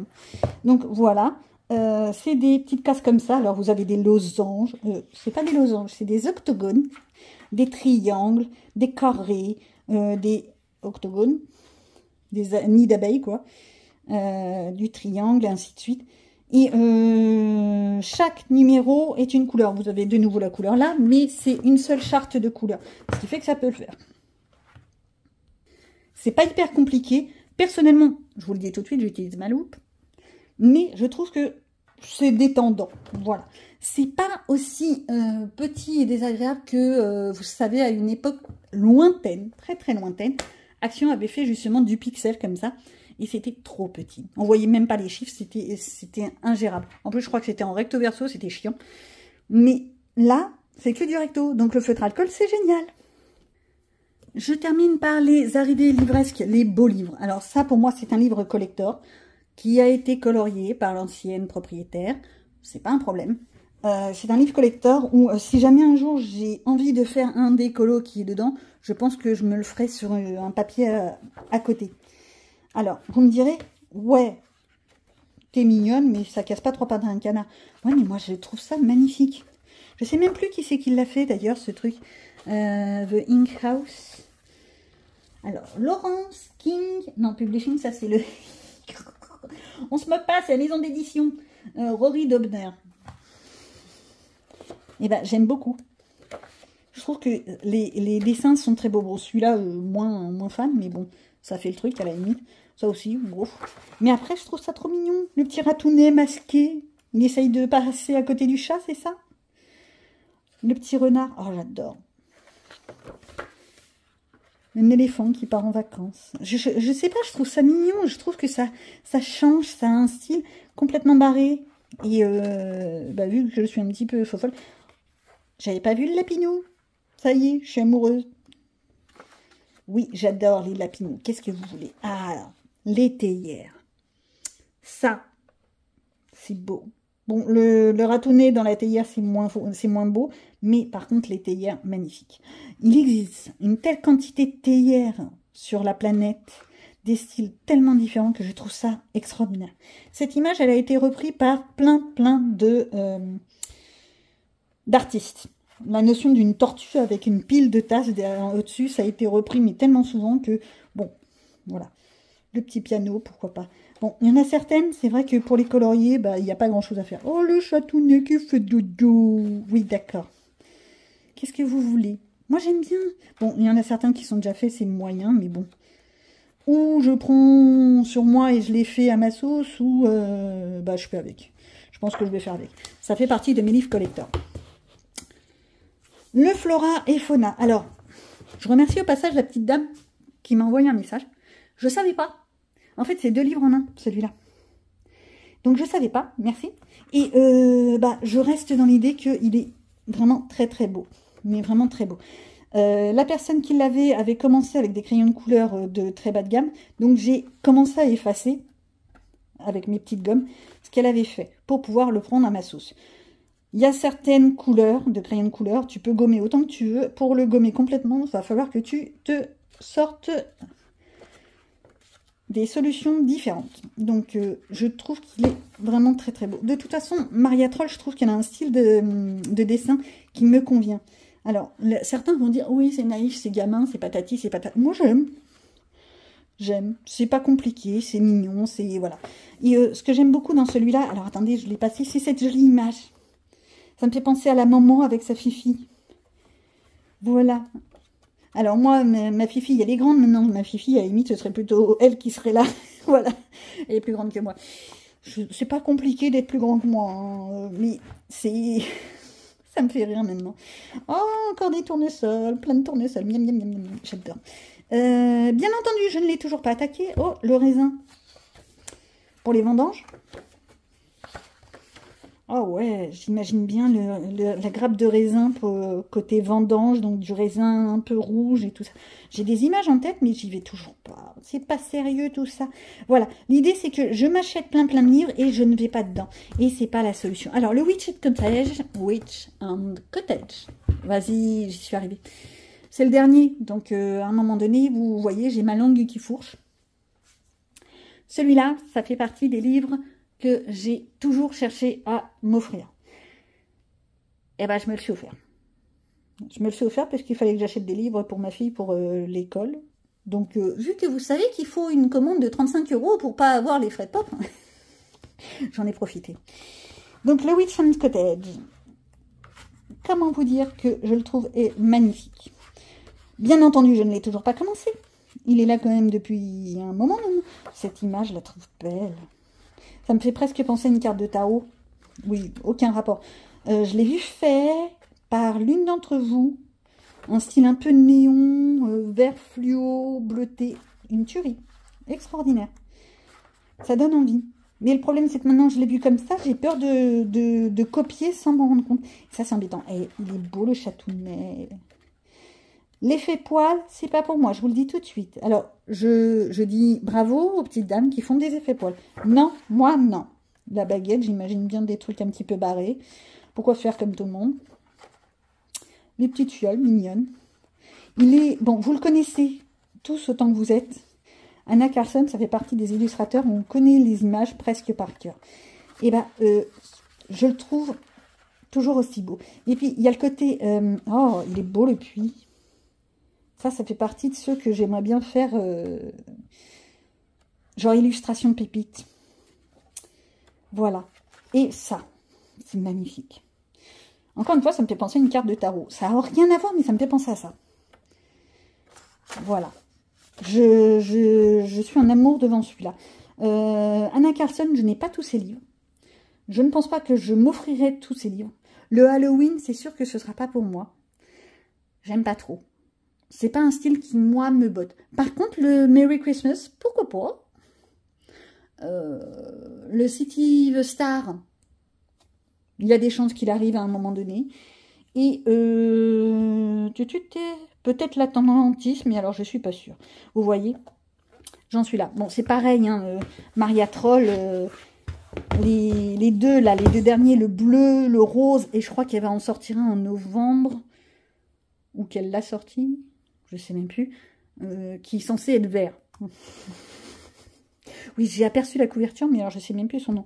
Donc voilà, c'est des petites cases comme ça. Alors vous avez des losanges. C'est pas des losanges, c'est des octogones, des triangles, des carrés, des octogones, des nids d'abeilles, quoi. Du triangle, et ainsi de suite. Et chaque numéro est une couleur. Vous avez de nouveau la couleur là, mais c'est une seule charte de couleurs. Ce qui fait que ça peut le faire. C'est pas hyper compliqué. Personnellement, je vous le dis tout de suite, j'utilise ma loupe. Mais je trouve que c'est détendant. Voilà. C'est pas aussi petit et désagréable que, vous savez, à une époque lointaine, très très lointaine, Action avait fait justement du pixel comme ça. Et c'était trop petit. On voyait même pas les chiffres, c'était ingérable. En plus, je crois que c'était en recto verso, c'était chiant. Mais là, c'est que du recto. Donc le feutre alcool, c'est génial. Je termine par les arrivées livresques, les beaux livres. Alors ça, pour moi, c'est un livre collector qui a été colorié par l'ancienne propriétaire. C'est pas un problème. C'est un livre collector où, si jamais un jour j'ai envie de faire un des colos qui est dedans, je pense que je me le ferai sur un papier à côté. Alors, vous me direz, ouais, t'es mignonne, mais ça casse pas trois pattes d'un canard. Ouais, mais moi, je trouve ça magnifique. Je sais même plus qui c'est qui l'a fait, d'ailleurs, ce truc. The Ink House. Alors, Laurence King. Non, Publishing, ça, c'est le... On se moque pas, c'est la maison d'édition. Rory Dobner. Eh ben, j'aime beaucoup. Je trouve que les dessins sont très beaux. Bon, celui-là, moins fan, mais bon, ça fait le truc, à la limite. Ça aussi, gros. Mais après, je trouve ça trop mignon. Le petit ratounet masqué. Il essaye de passer à côté du chat, c'est ça? Le petit renard. Oh, j'adore. Un éléphant qui part en vacances. Je sais pas, je trouve ça mignon. Je trouve que ça change, ça a un style complètement barré. Et vu que je suis un petit peu fofolle, j'avais pas vu le lapinou. Ça y est, je suis amoureuse. Oui, j'adore les lapinous. Qu'est-ce que vous voulez? Ah, les théières. Ça, c'est beau. Bon, le ratounet dans la théière, c'est moins beau. Mais par contre, les théières, magnifiques. Il existe une telle quantité de théières sur la planète, des styles tellement différents que je trouve ça extraordinaire. Cette image, elle a été reprise par plein d'artistes. La notion d'une tortue avec une pile de tasses au-dessus, ça a été repris, mais tellement souvent que, bon, voilà. Le petit piano, pourquoi pas. Bon, il y en a certaines, c'est vrai que pour les colorier, il n'y a pas grand-chose à faire. Oh, le chatounet qui fait dodo. Oui, d'accord. Qu'est-ce que vous voulez? Moi, j'aime bien. Bon, il y en a certains qui sont déjà faits, c'est moyen, mais bon. Ou je prends sur moi et je les fais à ma sauce, ou je fais avec. Je pense que je vais faire avec. Ça fait partie de mes livres collector. Le Flora et Fauna. Alors, je remercie au passage la petite dame qui m'a envoyé un message. Je ne savais pas. En fait, c'est 2 livres en un, celui-là. Donc, je ne savais pas, merci. Et je reste dans l'idée qu'il est vraiment très très beau. Mais vraiment très beau. La personne qui l'avait avait commencé avec des crayons de couleur de très bas de gamme. Donc, j'ai commencé à effacer avec mes petites gommes ce qu'elle avait fait pour pouvoir le prendre à ma sauce. Il y a certaines couleurs de crayons de couleur, tu peux gommer autant que tu veux. Pour le gommer complètement, il va falloir que tu te sortes des solutions différentes. Donc, je trouve qu'il est vraiment très très beau. De toute façon, Maria Troll, je trouve qu'elle a un style de dessin qui me convient. Alors, certains vont dire, oui, c'est naïf, c'est gamin, c'est patati, c'est patati. Moi, j'aime. J'aime. C'est pas compliqué, c'est mignon, c'est... Voilà. Et ce que j'aime beaucoup dans celui-là, alors attendez, je l'ai passé, c'est cette jolie image. Ça me fait penser à la maman avec sa fifi. Voilà. Alors moi, ma fifi, elle est grande maintenant. Ma fifi, à la limite, ce serait plutôt elle qui serait là. Voilà. Elle est plus grande que moi. C'est pas compliqué d'être plus grand que moi. Hein. Mais c'est... Ça me fait rire maintenant. Oh, encore des tournesols. Plein de tournesols. Miam, miam, miam, miam. J'adore. Bien entendu, je ne l'ai toujours pas attaqué. Oh, le raisin. Pour les vendanges. Oh ouais, j'imagine bien la grappe de raisin pour côté vendange, donc du raisin un peu rouge et tout ça. J'ai des images en tête, mais j'y vais toujours pas. C'est pas sérieux tout ça. Voilà, l'idée c'est que je m'achète plein de livres et je ne vais pas dedans. Et c'est pas la solution. Alors le Witch and Cottage. Vas-y, j'y suis arrivée. C'est le dernier, donc à un moment donné, vous voyez, j'ai ma langue qui fourche. Celui-là, ça fait partie des livres que j'ai toujours cherché à m'offrir. Et ben, je me le suis offert. Je me le suis offert parce qu'il fallait que j'achète des livres pour ma fille pour l'école. Donc, vu que vous savez qu'il faut une commande de 35 € pour pas avoir les frais de pop, j'en ai profité. Donc, le Witch and Cottage. Comment vous dire que je le trouve est magnifique. Bien entendu, je ne l'ai toujours pas commencé. Il est là quand même depuis un moment. Cette image, je la trouve belle. Ça me fait presque penser à une carte de tarot. Oui, aucun rapport. Je l'ai vu fait par l'une d'entre vous. Un style un peu néon, vert fluo, bleuté. Une tuerie. Extraordinaire. Ça donne envie. Mais le problème, c'est que maintenant, je l'ai vu comme ça. J'ai peur de copier sans m'en rendre compte. Ça, c'est embêtant. Et il est beau, le chatounet. L'effet poil, c'est pas pour moi, je vous le dis tout de suite. Alors, je dis bravo aux petites dames qui font des effets poils. Non, moi, non. La baguette, j'imagine bien des trucs un petit peu barrés. Pourquoi faire comme tout le monde? Les petites fioles, mignonnes. Il est... Bon, vous le connaissez tous autant que vous êtes. Anna Carson, ça fait partie des illustrateurs où on connaît les images presque par cœur. Et ben, je le trouve toujours aussi beau. Et puis, il y a le côté... oh, il est beau le puits. Ça fait partie de ceux que j'aimerais bien faire, genre illustration de pépites. Voilà. Et ça, c'est magnifique. Encore une fois, ça me fait penser à une carte de tarot. Ça n'a rien à voir, mais ça me fait penser à ça. Voilà. Je suis en amour devant celui-là. Anna Carson, je n'ai pas tous ses livres. Je ne pense pas que je m'offrirai tous ses livres. Le Halloween, c'est sûr que ce ne sera pas pour moi. J'aime pas trop. C'est pas un style qui, moi, me botte. Par contre, le Merry Christmas, pourquoi pas? Le City the Star, il y a des chances qu'il arrive à un moment donné. Et peut-être l'attentisme, mais alors je suis pas sûre. Vous voyez, j'en suis là. Bon, c'est pareil, hein, Maria Troll, les deux là, les deux derniers, le bleu, le rose, et je crois qu'elle va en sortir un en novembre, ou qu'elle l'a sorti, je sais même plus, qui est censé être vert. Oui, j'ai aperçu la couverture, mais alors je sais même plus son nom.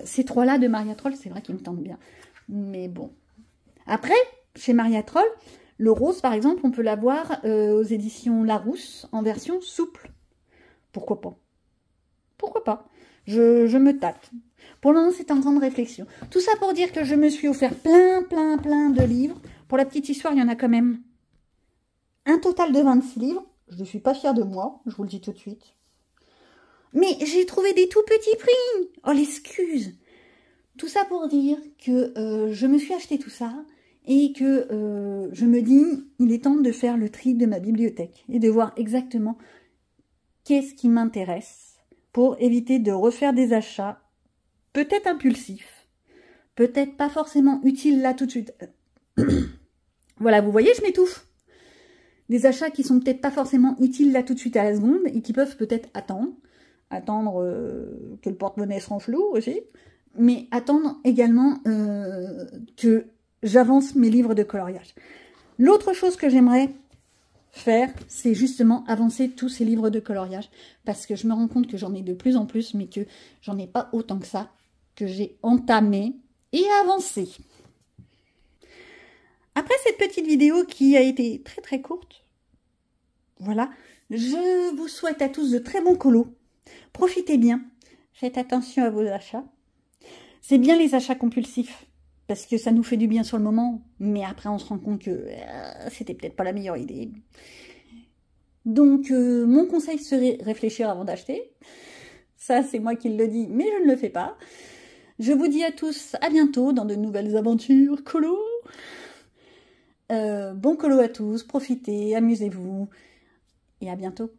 Ces trois-là de Maria Troll, c'est vrai qu'ils me tentent bien. Mais bon. Après, chez Maria Troll, le rose, par exemple, on peut l'avoir aux éditions Larousse en version souple. Pourquoi pas? Pourquoi pas? Je me tâte. Pour le moment, c'est en grande réflexion. Tout ça pour dire que je me suis offert plein de livres. Pour la petite histoire, il y en a quand même un total de 26 livres. Je ne suis pas fière de moi, je vous le dis tout de suite. Mais j'ai trouvé des tout petits prix. Oh, l'excuse. Tout ça pour dire que je me suis acheté tout ça et que je me dis, il est temps de faire le tri de ma bibliothèque et de voir exactement qu'est-ce qui m'intéresse pour éviter de refaire des achats, peut-être impulsifs, peut-être pas forcément utiles là tout de suite. Voilà, vous voyez, je m'étouffe. Des achats qui sont peut-être pas forcément utiles là tout de suite à la seconde et qui peuvent peut-être attendre que le porte-monnaie se renfloue aussi, mais attendre également que j'avance mes livres de coloriage. L'autre chose que j'aimerais faire, c'est justement avancer tous ces livres de coloriage, parce que je me rends compte que j'en ai de plus en plus, mais que j'en ai pas autant que ça, que j'ai entamé et avancé. Après cette petite vidéo qui a été très très courte, voilà, je vous souhaite à tous de très bons colos. Profitez bien, faites attention à vos achats. C'est bien les achats compulsifs, parce que ça nous fait du bien sur le moment, mais après on se rend compte que c'était peut-être pas la meilleure idée. Donc mon conseil serait réfléchir avant d'acheter. Ça c'est moi qui le dis, mais je ne le fais pas. Je vous dis à tous à bientôt dans de nouvelles aventures colo. Bon colo à tous, profitez, amusez-vous et à bientôt.